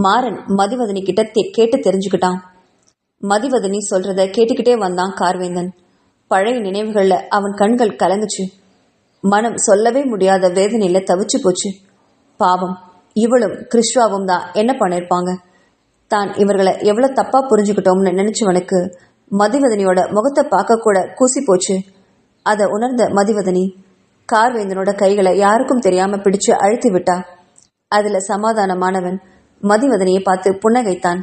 மாறன் மதிவதனி கிட்ட கேட்டு தெரிஞ்சுக்கிட்டான். மதிவதனி சொல்றத கேட்டுக்கிட்டே வந்தான் கார்வேந்தன். பழைய நினைவுகள்ல அவன் கண்கள் கலங்குச்சு. மனம் சொல்லவே முடியாத வேதனையில தவிச்சு போச்சு. பாவம், இவளும் கிருஷ்வாவும் தான் என்ன பண்ணிருப்பாங்க. தான் இவர்களை எவ்வளவு தப்பா புரிஞ்சுக்கிட்டோம்னு நினைச்சவனுக்கு மதிவதனியோட முகத்தை பார்க்க கூட கூசி போச்சு. அதை உணர்ந்த மதிவதனி கார்வேந்தனோட கைகளை யாருக்கும் தெரியாம பிடிச்சு அழுத்தி விட்டா. அதுல சமாதானமானவன் மதிவதனியை பார்த்து புன்னகைத்தான்.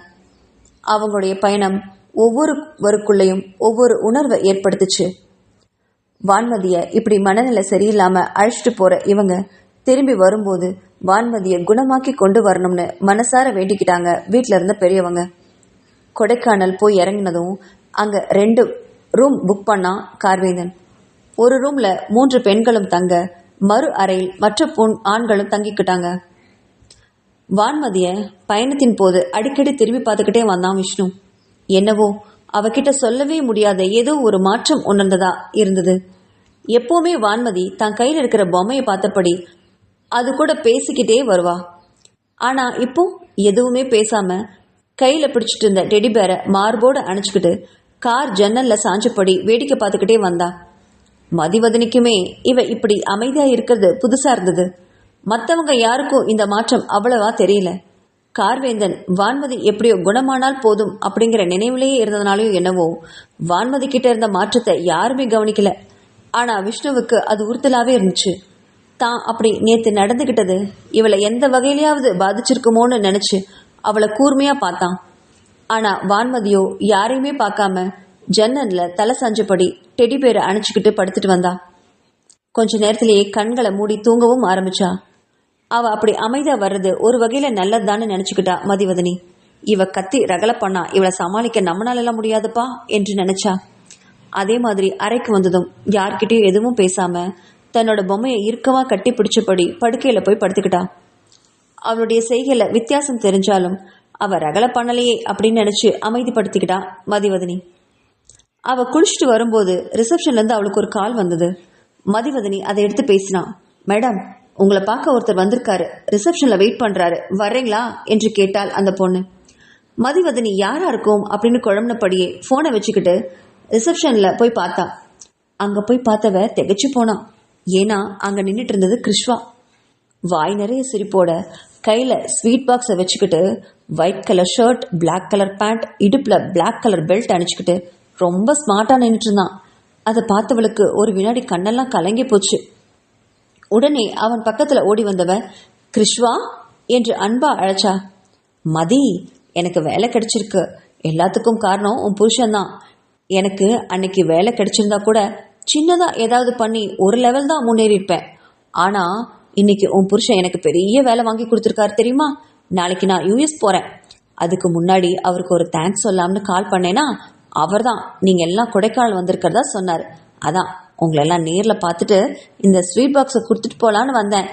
அவங்களுடைய பயணம் ஒவ்வொருவருக்குள்ளேயும் ஒவ்வொரு உணர்வை ஏற்படுத்துச்சு. வான்மதிய இப்படி மனநிலை சரியில்லாம அழைச்சிட்டு போற இவங்க திரும்பி வரும்போது வான்மதியை குணமாக்கி கொண்டு வரணும்னு மனசார வேண்டிக்கிட்டாங்க வீட்டில இருந்த பெரியவங்க. கொடைக்கானல் போய் இறங்கினதும் அங்க 2 ரூம் புக் பண்ணா கார்வேந்தன். ஒரு ரூம்ல 3 பெண்களும் தங்க, மறு அறையில் மற்ற ஆண்களும் தங்கிக்கிட்டாங்க. வான்மதிய பயணத்தின் போது அடிக்கடி திரும்பி பார்த்துக்கிட்டே வந்தான் விஷ்ணு. என்னவோ அவகிட்ட சொல்லவே முடியாத ஏதோ ஒரு மாற்றம் உணர்ந்ததா இருந்தது. எப்பவுமே வான்மதி தான் கையில் இருக்கிற பொம்மையை பார்த்தபடி அது கூட பேசிக்கிட்டே வருவா. ஆனா இப்போ எதுவுமே பேசாம கையில பிடிச்சிட்டு இருந்த டெடிபேரை மார்போடு அணைச்சிக்கிட்டு கார் ஜன்னல்ல சாஞ்சபடி வேடிக்கை பார்த்துக்கிட்டே வந்தா. மதிவதனிக்குமே இவ இப்படி அமைதியா இருக்கிறது புதுசா இருந்தது. மற்றவங்க யாருக்கும் இந்த மாற்றம் அவ்வளவா தெரியல. கார்வேந்தன் வான்மதி எப்படியோ குணமானால் போதும் அப்படிங்கிற நினைவிலேயே இருந்ததுனாலயோ என்னவோ வான்மதி கிட்ட இருந்த மாற்றத்தை யாருமே கவனிக்கல. ஆனா விஷ்ணுவுக்கு அது உறுத்தலாவே இருந்துச்சு. தான் அப்படி நேத்து நடந்துகிட்டது இவளை எந்த வகையிலையாவது பாதிச்சிருக்குமோன்னு நினைச்சு அவளை கூர்மையா பார்த்தான். ஆனா வான்மதியோ யாரையுமே பார்க்காம ஜன்னல்ல தலை சாஞ்சபடி டெடிபேரை அணைச்சிக்கிட்டு படுத்துட்டு வந்தா. கொஞ்ச நேரத்திலேயே கண்களை மூடி தூங்கவும் ஆரம்பிச்சா. அவ அப்படி அமைதியா வர்றது ஒரு வகையில நல்லதுதான்னு நினைச்சுக்கிட்டா மதிவதனி. இவ கத்தி ரகல பண்ணா இவளை சமாளிக்க நம்மளால எல்லாம் முடியாதுப்பா என்று நினைச்சா. அதே மாதிரி அறைக்கு வந்ததும் யார்கிட்டயும் எதுவும் பேசாம தன்னோட பொம்மையை இறுக்கமா கட்டி பிடிச்சபடி படுக்கையில போய் படுத்துக்கிட்டா. அவளுடைய செய்கையில வித்தியாசம் தெரிஞ்சாலும் அவ ரகல பண்ணலையே அப்படின்னு நினைச்சு அமைதிப்படுத்திக்கிட்டா மதிவதனி. அவ குளிச்சுட்டு வரும்போது ரிசப்ஷன்ல இருந்து அவளுக்கு ஒரு கால் வந்தது. மதிவதனி அதை எடுத்து பேசினா. மேடம், உங்களை பார்க்க ஒருத்தர் வந்திருக்காரு, ரிசப்ஷன்ல வெயிட் பண்றாரு, வர்றீங்களா என்று கேட்டாள் அந்த பொண்ணு. மதிவதனி யாரா இருக்கும் அப்படின்னு குழம்புனபடியே போனை வச்சுக்கிட்டு ரிசப்ஷன்ல போய் பார்த்தா. அங்க போய் பார்த்தவ திகைச்சு போனா. ஏன்னா அங்க நின்றுட்டு இருந்தது கிருஷ்வா. வாய் நிறைய சிரிப்போட கையில ஸ்வீட் பாக்ஸை வச்சுக்கிட்டு white colour shirt, black colour pant, இடுப்புல பிளாக் கலர் பெல்ட் அணிச்சுக்கிட்டு ரொம்ப ஸ்மார்ட்டா நின்றுட்டு இருந்தான். அதை பார்த்தவளுக்கு ஒரு வினாடி கண்ணெல்லாம் கலங்கி போச்சு. உடனே அவன் பக்கத்துல ஓடி வந்தவன் கிருஷ்வா என்று அன்பா அழைச்சா. மதி, எனக்கு வேலை கிடைச்சிருக்கு. எல்லாத்துக்கும் காரணம் உன் புருஷன்தான். எனக்கு அன்னைக்கு வேலை கிடைச்சிருந்தா கூட சின்னதா ஏதாவது பண்ணி ஒரு லெவல் தான் முன்னேறி இருப்பேன். ஆனா இன்னைக்கு உன் புருஷன் எனக்கு பெரிய வேலை வாங்கி கொடுத்துருக்காரு தெரியுமா? நாளைக்கு நான் யூஎஸ் போறேன். அதுக்கு முன்னாடி அவருக்கு ஒரு தேங்க்ஸ் சொல்லாம்னு கால் பண்ணேன்னா அவர் தான் நீங்க எல்லாம் கொடைக்கானல் வந்திருக்கிறதா சொன்னார். அதான் உங்களெல்லாம் நேர்ல பார்த்துட்டு இந்த ஸ்வீட் பாக்ஸை கொடுத்துட்டு போலான்னு வந்தேன்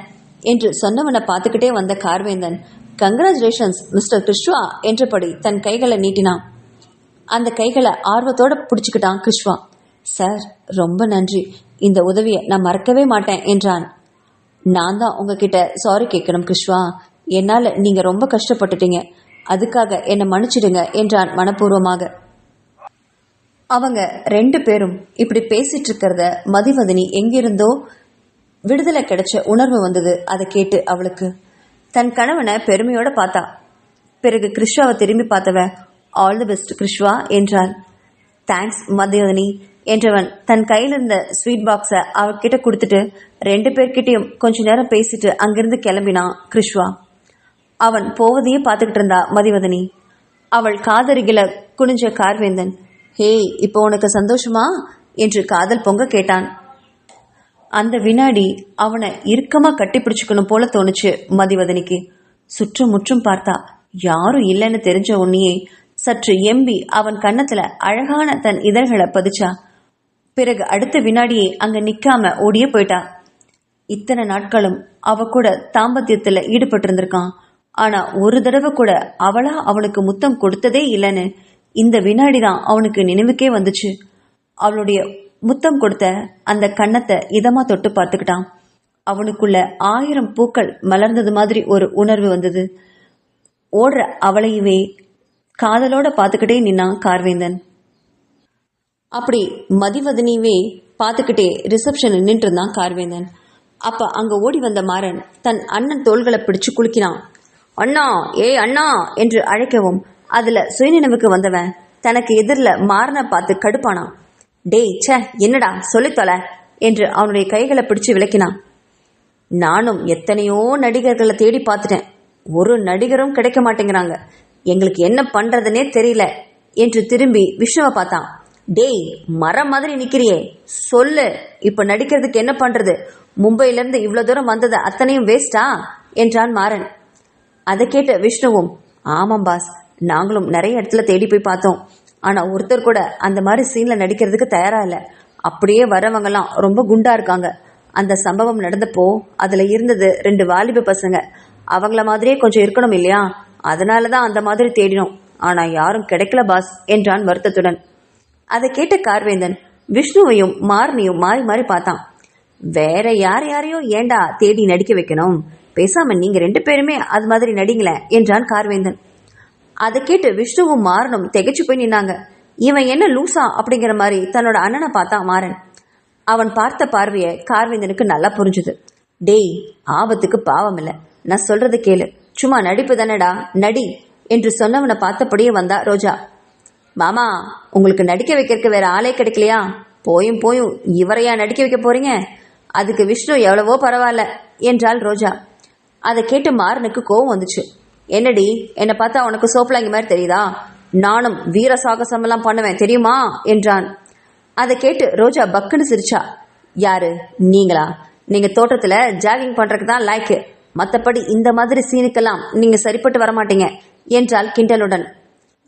என்று சொன்னவனை பார்த்துக்கிட்டே வந்த கார்வேந்தன் கங்க்ராச்சுலேஷன்ஸ் மிஸ்டர் கிருஷ்வா என்றபடி தன் கைகளை நீட்டினான். அந்த கைகளை ஆர்வத்தோட பிடிச்சுக்கிட்டான் கிருஷ்வா. சார், ரொம்ப நன்றி, இந்த உதவியை நான் மறக்கவே மாட்டேன் என்றான். நான் தான் உங்ககிட்ட சாரி கேட்கணும் கிருஷ்வா. என்னால நீங்க ரொம்ப கஷ்டப்பட்டுட்டீங்க, அதுக்காக என்னை மன்னிச்சிடுங்க என்றான் மனப்பூர்வமாக. அவங்க ரெண்டு பேரும் இப்படி பேசிட்டு இருக்கிறத மதிவதனி எங்கிருந்தோ விடுதலை கிடைச்ச உணர்வு வந்தது. அதை கேட்டு அவளுக்கு தன் கணவனை பெருமையோட பார்த்தா. பிறகு கிருஷ்வாவை திரும்பி பார்த்தவ ஆல் தி பெஸ்ட் கிருஷ்வா என்றாள். தேங்க்ஸ் மதிவதனி என்றவன் தன் கையில் இருந்த ஸ்வீட் பாக்ஸை அவர்கிட்ட கொடுத்துட்டு ரெண்டு பேர்கிட்டையும் கொஞ்ச நேரம் பேசிட்டு அங்கிருந்து கிளம்பினான் கிருஷ்வா. அவன் போவதையே பார்த்துக்கிட்டு இருந்தா மதிவதனி. அவள் காதருகில குனிஞ்ச கார்வேந்தன், ஹேய், இப்போ உனக்கு சந்தோஷமா என்று காதல் பொங்க கேட்டான். அந்த வினாடி அவனை இறுக்கமா கட்டி பிடிச்சுக்கணும் போல தோணுச்சு மதிவதனிக்கு. சுற்றும் முற்றும் பார்த்தா யாரும் இல்லைன்னு தெரிஞ்ச உன்னையே சற்று எம்பி அவன் கன்னத்துல அழகான தன் இதழ்களை பதிச்சா. பிறகு அடுத்த வினாடியே அங்க நிக்காம ஓடியே போயிட்டா. இத்தனை நாட்களும் அவ கூட தாம்பத்தியத்துல ஈடுபட்டு இருந்திருக்கான். ஆனா ஒரு தடவை கூட அவளா அவனுக்கு முத்தம் கொடுத்ததே இல்லைன்னு இந்த வினாடிதான் அவனுக்கு நினைவுக்கே வந்துச்சு. அவளுடைய முத்தம் கொடுத்த அந்த கன்னத்தை இதமா தொட்டு பார்த்துக்கிட்டான். அவனுக்குள்ள 1000 பூக்கள் மலர்ந்தது மாதிரி ஒரு உணர்வு வந்தது. ஓடுற அவளையவே காதலோட பார்த்துக்கிட்டே நின்னான் கார்வேந்தன். அப்படி மதிவதனியவே பார்த்துக்கிட்டே ரிசப்ஷன்ல நின்று இருந்தான் கார்வேந்தன். அப்ப அங்க ஓடி வந்த மாறன் தன் அண்ணன் தோள்களை பிடிச்சு குலுக்கினான். அண்ணா, ஏய் அண்ணா என்று அழைக்கவும் அதுல சுயநினைவுக்கு வந்தவன் தனக்கு எதிரில் மாறனை பார்த்து கடுப்பானான். டேய், சே, என்னடா சொல்லித்தொல என்று அவனுடைய கைகளை பிடிச்சு விளக்கினான். நானும் எத்தனையோ நடிகர்களை தேடி பார்த்துட்டேன், ஒரு நடிகரும் கிடைக்க மாட்டேங்கிறாங்க, எங்களுக்கு என்ன பண்றதுன்னே தெரியல என்று திரும்பி விஷ்ணுவை பார்த்தான். டேய், மரம் மாதிரி நிக்கிறியே, சொல்லு, இப்ப நடிக்கிறதுக்கு என்ன பண்றது? மும்பையில இருந்து இவ்வளவு தூரம் வந்தது அத்தனையும் வேஸ்டா என்றான் மாறன். அதை கேட்ட விஷ்ணுவும், ஆமாம் பாஸ், நாங்களும் நிறைய இடத்துல தேடி போய் பார்த்தோம். ஆனா ஒருத்தர் கூட அந்த மாதிரி சீன்ல நடிக்கிறதுக்கு தயாரா இல்லை. அப்படியே வரவங்கலாம் ரொம்ப குண்டா இருக்காங்க. அந்த சம்பவம் நடந்தப்போ அதுல இருந்தது 2 வாலிப பசங்க. அவங்கள மாதிரியே கொஞ்சம் இருக்கணும் இல்லையா, அதனாலதான் அந்த மாதிரி தேடினோம். ஆனா யாரும் கிடைக்கல பாஸ் என்றான் வருத்தத்துடன். அதை கேட்ட கார்வேந்தன் விஷ்ணுவையும் மாறனையும் மாறி மாறி பார்த்தான். வேற யாரையோ ஏண்டா தேடி நடிக்க வைக்கணும், பேசாம நீங்க 2 பேருமே அது மாதிரி நடிங்களேன் என்றான் கார்வேந்தன். அதை கேட்டு விஷ்ணுவும் மாறனும் திகைச்சு போய் நின்னாங்க. இவன் என்ன லூசா அப்படிங்கிற மாதிரி தன்னோட அண்ணனை பார்த்தான் மாறன். அவன் பார்த்த பார்வைய கார்வேந்தனுக்கு நல்லா புரிஞ்சுது. டேய், ஆபத்துக்கு பாவம் இல்ல, நான் சொல்றது கேளு, சும்மா நடிப்பு தானடா, நடி என்று சொன்னவனை பார்த்தபடியே வந்தா ரோஜா. மாமா, உங்களுக்கு நடிக்க வைக்கிறதுக்கு வேற ஆளே கிடைக்கலையா? போயும் போயும் இவரையா நடிக்க வைக்க போறீங்க? அதுக்கு விஷ்ணு எவ்வளவோ பரவாயில்ல என்றாள் ரோஜா. அதை கேட்டு மாறனுக்கு கோவம் வந்துச்சு. என்னடி, என்னை பார்த்தா உனக்கு சோப்பலாங்கி மாதிரி தெரியுதா? நானும் வீர சாகசம் எல்லாம் பண்ணுவேன் தெரியுமா என்றான். அதை கேட்டு ரோஜா பக்குன்னு சிரிச்சா. யாரு நீங்களா? நீங்க தோட்டத்துல ஜாகிங் பண்றதுக்கு தான் லாய்க்கு, மற்றபடி இந்த மாதிரி சீனுக்கெல்லாம் நீங்க சரிப்பட்டு வரமாட்டீங்க என்றாள் கிண்டலுடன்.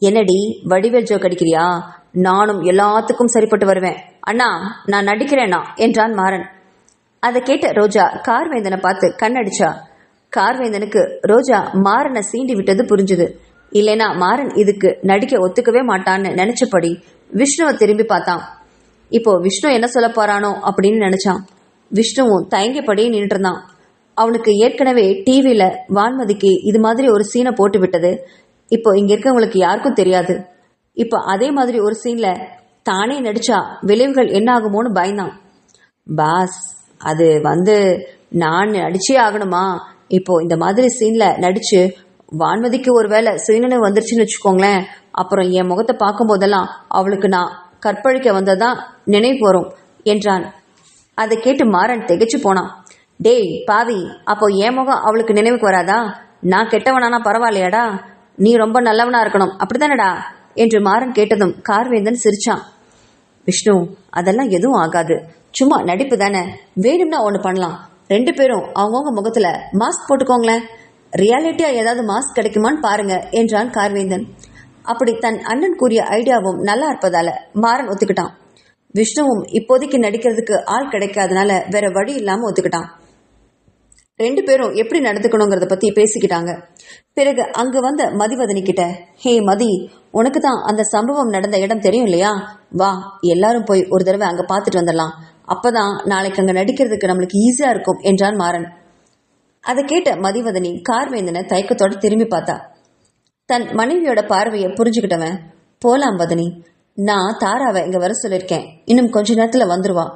என்னடி வடிவேல் ஜோக் அடிக்கிறியா? நானும் எல்லாத்துக்கும் சரிப்பட்டு வருவேன் அண்ணா, நான் நடிக்கிறேனா என்றான் மாறன். அதை கேட்ட ரோஜா கார்வேந்தனை பார்த்து கண்ணடிச்சா. கார்வேந்தனுக்கு ரோஜா மாறனை சீண்டி விட்டது புரிஞ்சுது. இல்லைனா மாறன் இதுக்கு நடிக்க ஒத்துக்கவே மாட்டான்னு நினைச்சபடி விஷ்ணுவை திரும்பி பார்த்தான். இப்போ விஷ்ணு என்ன சொல்ல போறானோ அப்படின்னு நினைச்சான். விஷ்ணுவும் தயங்கியபடியே நின்றுட்டு இருந்தான். அவனுக்கு ஏற்கனவே டிவியில வான்மதிக்கு இது மாதிரி ஒரு சீனை போட்டு விட்டது இப்போ இங்க இருக்கவங்களுக்கு யாருக்கும் தெரியாது. இப்போ அதே மாதிரி ஒரு சீன்ல தானே நடிச்சா விளைவுகள் என்ன ஆகுமோன்னு பயந்தான். பாஸ், அது நான் நடிச்சே ஆகணுமா? இப்போ இந்த மாதிரி சீன்ல நடிச்சு வான்மதிக்கு ஒரு வேளை சுயநினைவு வந்துருச்சுன்னு வச்சுக்கோங்களேன், அப்புறம் என் முகத்தை பார்க்கும் போதெல்லாம் அவளுக்கு நான் கற்பழிக்க வந்ததான் நினைவு வரும் என்றான். அதை கேட்டு மாறன் திகைச்சு போனான். டேய் பாவி, அப்போ என் முகம் அவளுக்கு நினைவுக்கு வராதா? நான் கெட்டவனானா பரவாயில்லையாடா? நீ ரொம்ப நல்லவனா இருக்கணும் அப்படித்தானடா என்று மாறன் கேட்டதும் கார்வேந்தன் சிரிச்சான். விஷ்ணு, அதெல்லாம் எதுவும் ஆகாது, சும்மா நடிப்பு தானே, வேணும்னா ஒன்று பண்ணலாம், 2 பேரும் அவங்கவுங்க முகத்துல மாஸ்க் போட்டுக்கோங்களேன், ரியாலிட்டியா ஏதாவது மாஸ்க் கிடைக்குமான்னு பாருங்க என்றான் கார்வேந்தன். அப்படி தன் அண்ணன் கூறிய ஐடியாவும் நல்லா இருப்பதால மாறன் ஒத்துக்கிட்டான். விஷ்ணுவும் இப்போதைக்கு நடிக்கிறதுக்கு ஆள் கிடைக்காதனால வேற வழி இல்லாம ஒத்துக்கிட்டான். 2 பேரும் எப்படி நடந்துக்கணுங்கிறத பத்தி பேசிக்கிட்டாங்க. பிறகு அங்கு வந்த மதிவதனி கிட்ட, ஹே மதி, உனக்கு தான் அந்த சம்பவம் நடந்த இடம் தெரியும் இல்லையா? வா, எல்லாரும் போய் ஒரு தடவை அங்க பார்த்துட்டு வந்துடலாம், அப்பதான் நாளைக்கு அங்க நடிக்கிறதுக்கு நம்மளுக்கு ஈஸியா இருக்கும் என்றான் மாறன். அதை கேட்ட மதிவதனி கார்வேந்தனை தயக்கத்தோட திரும்பி பார்த்தா. தன் மனைவியோட பார்வையை புரிஞ்சுக்கிட்டவன், போலாம் வதனி, நான் தாராவை இங்க வர சொல்லியிருக்கேன், இன்னும் கொஞ்ச நேரத்துல வந்துருவா,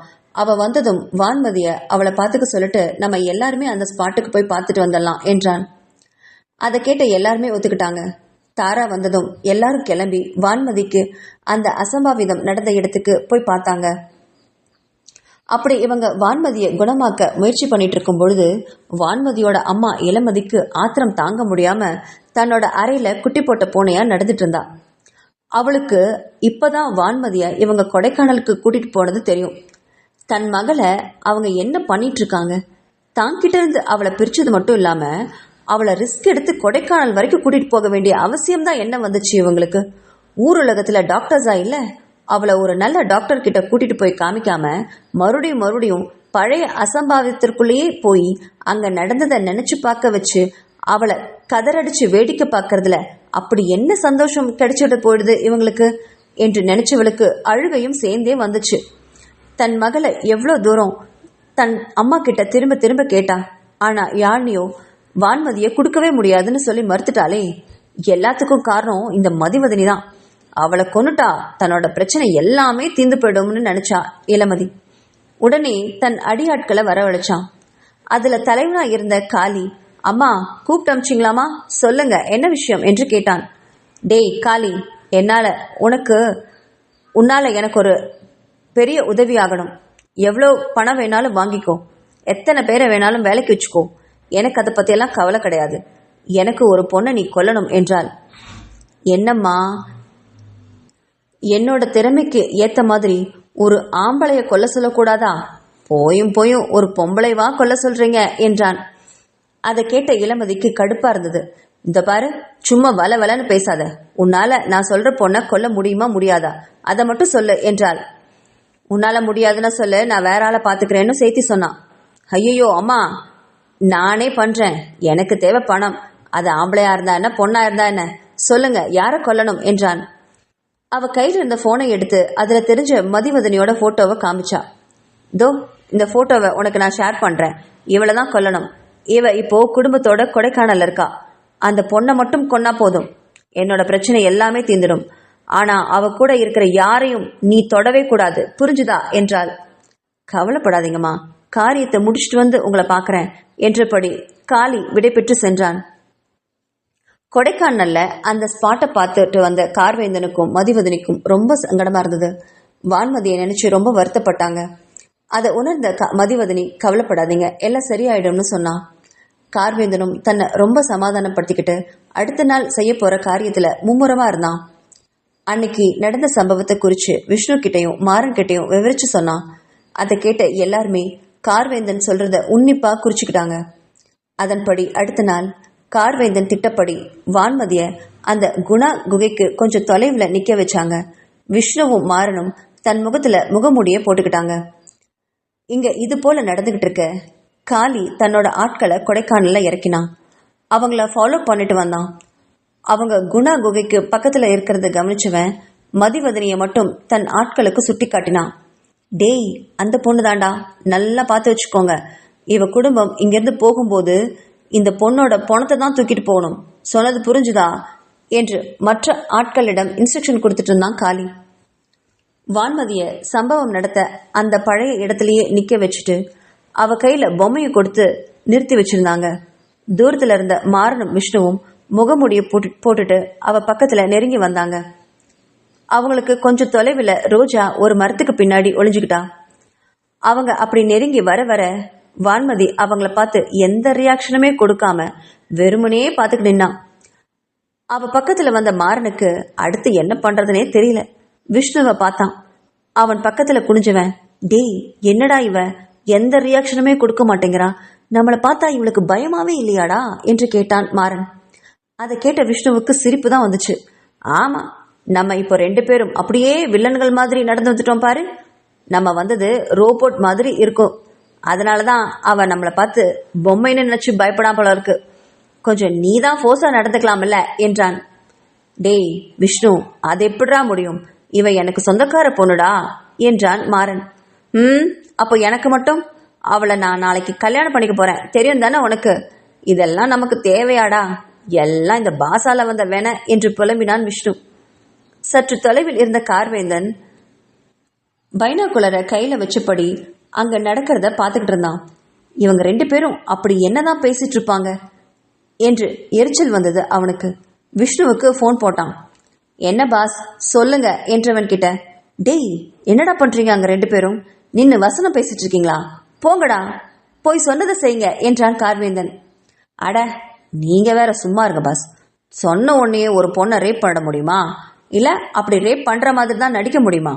அவ வந்ததும் வான்மதிய அவளை பார்த்துக்க சொல்லிட்டு நம்ம எல்லாருமே அந்த ஸ்பாட்டுக்கு போய் பார்த்துட்டு வந்துடலாம் என்றான். அதை கேட்ட எல்லாருமே ஒத்துக்கிட்டாங்க. தாரா வந்ததும் எல்லாரும் கிளம்பி வான்மதிக்கு அந்த அசம்பாவிதம் நடந்த இடத்துக்கு போய் பார்த்தாங்க. அப்படி இவங்க வான்மதியை குணமாக்க முயற்சி பண்ணிட்டு இருக்கும் பொழுது வான்மதியோட அம்மா இளமதிக்கு ஆத்திரம் தாங்க முடியாம தன்னோட அறையில குட்டி போட்ட பூனையா நடந்துட்டு இருந்தா. அவளுக்கு இப்பதான் வான்மதிய இவங்க கொடைக்கானலுக்கு கூட்டிட்டு போனது தெரியும். தன் மகளை அவங்க என்ன பண்ணிட்டு இருக்காங்க, தாங்கிட்ட இருந்து அவளை பிரிச்சது மட்டும் இல்லாம அவளை ரிஸ்க் எடுத்து கொடைக்கானல் வரைக்கும் கூட்டிட்டு போக வேண்டிய அவசியம் தான் என்ன வந்துச்சு இவங்களுக்கு? ஊர் உலகத்துல டாக்டர்ஸா இல்ல, அவளை ஒரு நல்ல டாக்டர் கிட்ட கூட்டிட்டு போய் காமிக்காம மறுபடியும் பழைய அசம்பாவிதத்திற்குள்ளேயே போய் அங்க நடந்ததை நினைச்சு பார்க்க வச்சு அவளை கதறடிச்சு வேடிக்கை பார்க்கறதுல அப்படி என்ன சந்தோஷம் கிடைச்சிட்டு போயிடுது இவங்களுக்கு என்று நினைச்சவளுக்கு அழுகையும் சேர்ந்தே வந்துச்சு. தன் மகளை எவ்வளவு தூரம் தன் அம்மா கிட்ட திரும்ப திரும்ப கேட்டா, ஆனா யாழ்னியோ வான்மதியை கொடுக்கவே முடியாதுன்னு சொல்லி மறுத்துட்டாலே. எல்லாத்துக்கும் காரணம் இந்த மதிவதனி தான். அவளை கொன்னுட்டா தன்னோட பிரச்சனை எல்லாமே தீர்ந்து போயிடும்னு நினைச்சா இளமதி. உடனே தன் அடியாட்களை வரவழைச்சான். அதுல தலைவனா இருந்த காளி, அம்மா கூப்பிட்டு அமிச்சிங்களாமா, சொல்லுங்க என்ன விஷயம் என்று கேட்டான். டேய் காளி, உன்னால எனக்கு ஒரு பெரிய உதவி ஆகணும். எவ்வளோ பணம் வேணாலும் வாங்கிக்கோ, எத்தனை பேரை வேணாலும் வேலைக்கு வச்சுக்கோ, எனக்கு அதை பற்றியெல்லாம் கவலை கிடையாது. எனக்கு ஒரு பொண்ணை நீ கொல்லணும் என்றாள். என்னம்மா, என்னோட திறமைக்கு ஏற்ற மாதிரி ஒரு ஆம்பளைய கொல்ல சொல்லக்கூடாதா? போயும் ஒரு பொம்பளைவா கொல்ல சொல்றீங்க என்றான். அதை கேட்ட இளமதிக்கு கடுப்பா இருந்தது. இந்த பாரு, சும்மா வளன்னு பேசாத, உன்னால நான் சொல்ற பொண்ணை கொல்ல முடியுமா முடியாதா அதை மட்டும் சொல்லு என்றாள். உன்னால முடியாதுன்னா சொல்லு, நான் வேற ஆளை பாத்துக்கிறேன்னு சேர்த்தி சொன்னான். ஐயோ அம்மா, நானே பண்றேன், எனக்கு தேவை பணம். அது ஆம்பளையா இருந்தா என்ன, பொண்ணா இருந்தா என்ன, சொல்லுங்க யாரை கொல்லணும் என்றான். அவ கையில் இருந்த போனை எடுத்து அதுல தெரிஞ்ச மதிவதனியோட போட்டோவை காமிச்சா. தோ இந்த போட்டோவை உனக்கு நான் ஷேர் பண்றேன், இவளைதான் கொல்லணும். இவ இப்போ குடும்பத்தோட கொடைக்கானல் இருக்கா. அந்த பொண்ணை மட்டும் கொன்னா போதும், என்னோட பிரச்சனை எல்லாமே தீந்துடும். ஆனா அவ கூட இருக்கிற யாரையும் நீ தொடவே கூடாது, புரிஞ்சுதா என்றாள். கவலைப்படாதீங்கம்மா, காரியத்தை முடிச்சுட்டு வந்து உங்களை பாக்குறேன் என்றபடி காளி விடைபெற்று சென்றான். கொடைக்கானல்ல அந்த ஸ்பாட்டை பார்த்துட்டு வந்த கார்வேந்தனுக்கும் மதிவதனிக்கும் ரொம்ப சங்கடமா இருந்தது. வான்மதியை நினைச்சு ரொம்ப வருத்தப்பட்டாங்க. அதை உணர்ந்த மதிவதனி கவலைப்படாதீங்க, எல்லாம் சரியாயிடும்னு சொன்னான். கார்வேந்தனும் தன்னை ரொம்ப சமாதானப்படுத்திக்கிட்டு அடுத்த நாள் செய்ய போற காரியத்துல மும்முரமா இருந்தான். அன்னைக்கு நடந்த சம்பவத்தை குறிச்சு விஷ்ணு கிட்டையும் மாறன் கிட்டையும் விவரிச்சு சொன்னான். அதை கேட்ட எல்லாருமே கார்வேந்தன் சொல்றத உன்னிப்பா குறிச்சுக்கிட்டாங்க. அதன்படி அடுத்த நாள் கார்வேந்தன் திட்டப்படி வான்மதிய அந்த குணா குகைக்கு கொஞ்சம் தொலைவுல நிக்க வச்சாங்க. விஷ்ணுவும் மாறனும் தன் முகத்துல முகமூடிய போட்டுக்கிட்டாங்க. இங்க இது போல நடந்துகிட்டு இருக்க காளி தன்னோட ஆட்களை கொடைக்கானல்ல இறக்கினான். அவங்கள ஃபாலோ பண்ணிட்டு வந்தான். அவங்க குணா குகைக்கு பக்கத்துல இருக்கிறத கவனிச்சவன் மதிவதனிய மட்டும் தன் ஆட்களுக்கு சுட்டி காட்டினான். டேய், அந்த பொண்ணு தாண்டா, நல்லா பார்த்து வச்சுக்கோங்க. இவ குடும்பம் இங்கிருந்து போகும்போது இந்த பொண்ணோட பணத்தை தான் தூக்கிட்டு போகணும், சொன்னது புரிஞ்சுதா என்று மற்ற ஆட்களிடம் இன்ஸ்ட்ரக்ஷன் கொடுத்துட்டு இருந்தான் காளி. வான்மதிய சம்பவம் நடத்த அந்த பழைய இடத்திலேயே நிக்க வச்சுட்டு அவ கையில பொம்மையை கொடுத்து நிறுத்தி வச்சிருந்தாங்க. தூரத்துல இருந்த மாறனும் விஷ்ணுவும் முகமுடிய போட்டுட்டு அவ பக்கத்துல நெருங்கி வந்தாங்க. அவங்களுக்கு கொஞ்சம் தொலைவில் ரோஜா ஒரு மரத்துக்கு பின்னாடி ஒளிஞ்சுக்கிட்டா. அவங்க அப்படி நெருங்கி வர வர வான்மதி அவங்கள பார்த்து எந்த ரியாக்ஷனுமே கொடுக்காம வெறுமனே பார்த்துக்கிட்டு நின்னான். அவ பக்கத்துல வந்த மாறனுக்கு அடுத்து என்ன பண்றதுனே தெரியல. விஷ்ணுவை பார்த்தான். அவன் பக்கத்துல குனிஞ்சவன், டேய் என்னடா இவ எந்த ரியாக்ஷனுமே கொடுக்க மாட்டேங்கிறா, நம்மளை பார்த்தா இவளுக்கு பயமாவே இல்லையாடா என்று கேட்டான் மாறன். அதை கேட்ட விஷ்ணுவுக்கு சிரிப்பு தான் வந்துச்சு. ஆமா, நம்ம இப்போ 2 பேரும் அப்படியே வில்லன்கள் மாதிரி நடந்து வந்துட்டோம் பாரு. நம்ம வந்தது ரோபோட் மாதிரி இருக்கும், அதனாலதான் அவ நம்மளை பார்த்து பொம்மைன்னு நினைச்சு பயப்படாம போல இருக்கு. கொஞ்சம் நீதான் ஃபோர்ஸா நடந்துக்கலாம்ல என்றான். டேய் விஷ்ணு, அது எப்படிடா முடியும், இவ எனக்கு சொந்தக்கார பொண்ணுடா என்றான் மாறன். அப்போ எனக்கு மட்டும், அவளை நான் நாளைக்கு கல்யாணம் பண்ணிக்க போறேன், தெரியும் தானே உனக்கு. இதெல்லாம் நமக்கு தேவையாடா, எல்லாம் இந்த பாசால வந்த வேண என்று புலம்பினான் விஷ்ணு. சற்று தொலைவில் இருந்த கார்வேந்தன் பைனாகுலரை கையில வச்சபடி அங்க நடக்கிறத பார்த்துக்கிட்டு இருந்தான். இவங்க 2 பேரும் அப்படி என்னதான் பேசிட்டு இருப்பாங்க என்று எரிச்சல் வந்தது அவனுக்கு. விஷ்ணுவுக்கு போன் போட்டான். என்ன பாஸ் சொல்லுங்க என்றவன் கிட்ட. டேய் என்னடா பண்றீங்க அங்க 2 பேரும், நின்னு வசனம் பேசிட்டு இருக்கீங்களா, போங்கடா போய் சொன்னதை செய்யுங்க என்றான் கார்வேந்தன். அட நீங்க வேற சும்மா இருங்க பாஸ், சொன்ன உடனே ஒரு பொண்ணை ரேப் பண்ண முடியுமா, இல்ல அப்படி ரேப் பண்ற மாதிரி தான் நடிக்க முடியுமா?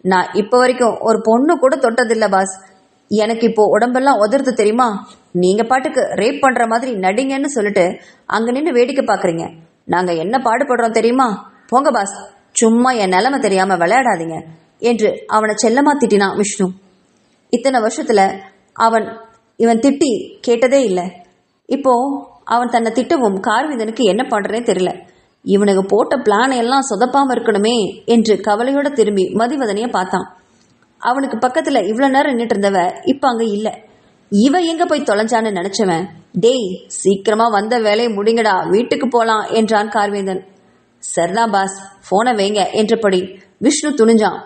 நான் இப்ப வரைக்கும் ஒரு பொண்ணு கூட தொட்டதில்லை பாஸ், எனக்கு இப்போ உடம்பெல்லாம் உதறது தெரியுமா? நீங்க பாட்டுக்கு ரேப் பண்ற மாதிரி நடிங்கன்னு சொல்லிட்டு அங்க நின்று வேடிக்கை பாக்குறீங்க, நாங்க என்ன பாடுபடுறோம் தெரியுமா? போங்க பாஸ், சும்மா என் நிலைமை தெரியாம விளையாடாதீங்க என்று அவனை செல்லமா திட்டினான் விஷ்ணு. இத்தனை வருஷத்துல இவன் திட்டி கேட்டதே இல்லை. இப்போ அவன் தன்னை திட்டவும் கார்வேந்தனுக்கு என்ன பண்றனே தெரியல. இவனுக்கு போட்ட பிளான் எல்லாம் சொதப்பாம இருக்கணுமே என்று கவலையோட திரும்பி மதிவதனைய பார்த்தான். அவனுக்கு பக்கத்துல இவ்வளவு நேரம் நின்றுட்டு இருந்தவ இப்ப அங்க இல்ல. இவ எங்க போய் தொலைஞ்சான்னு நினைச்சவன், டேய் சீக்கிரமா வந்த வேலையை முடிங்கடா, வீட்டுக்கு போலாம் என்றான் கார்வேந்தன். சரிதான் பாஸ், போனை வைங்க என்றபடி விஷ்ணு துணிஞ்சான்.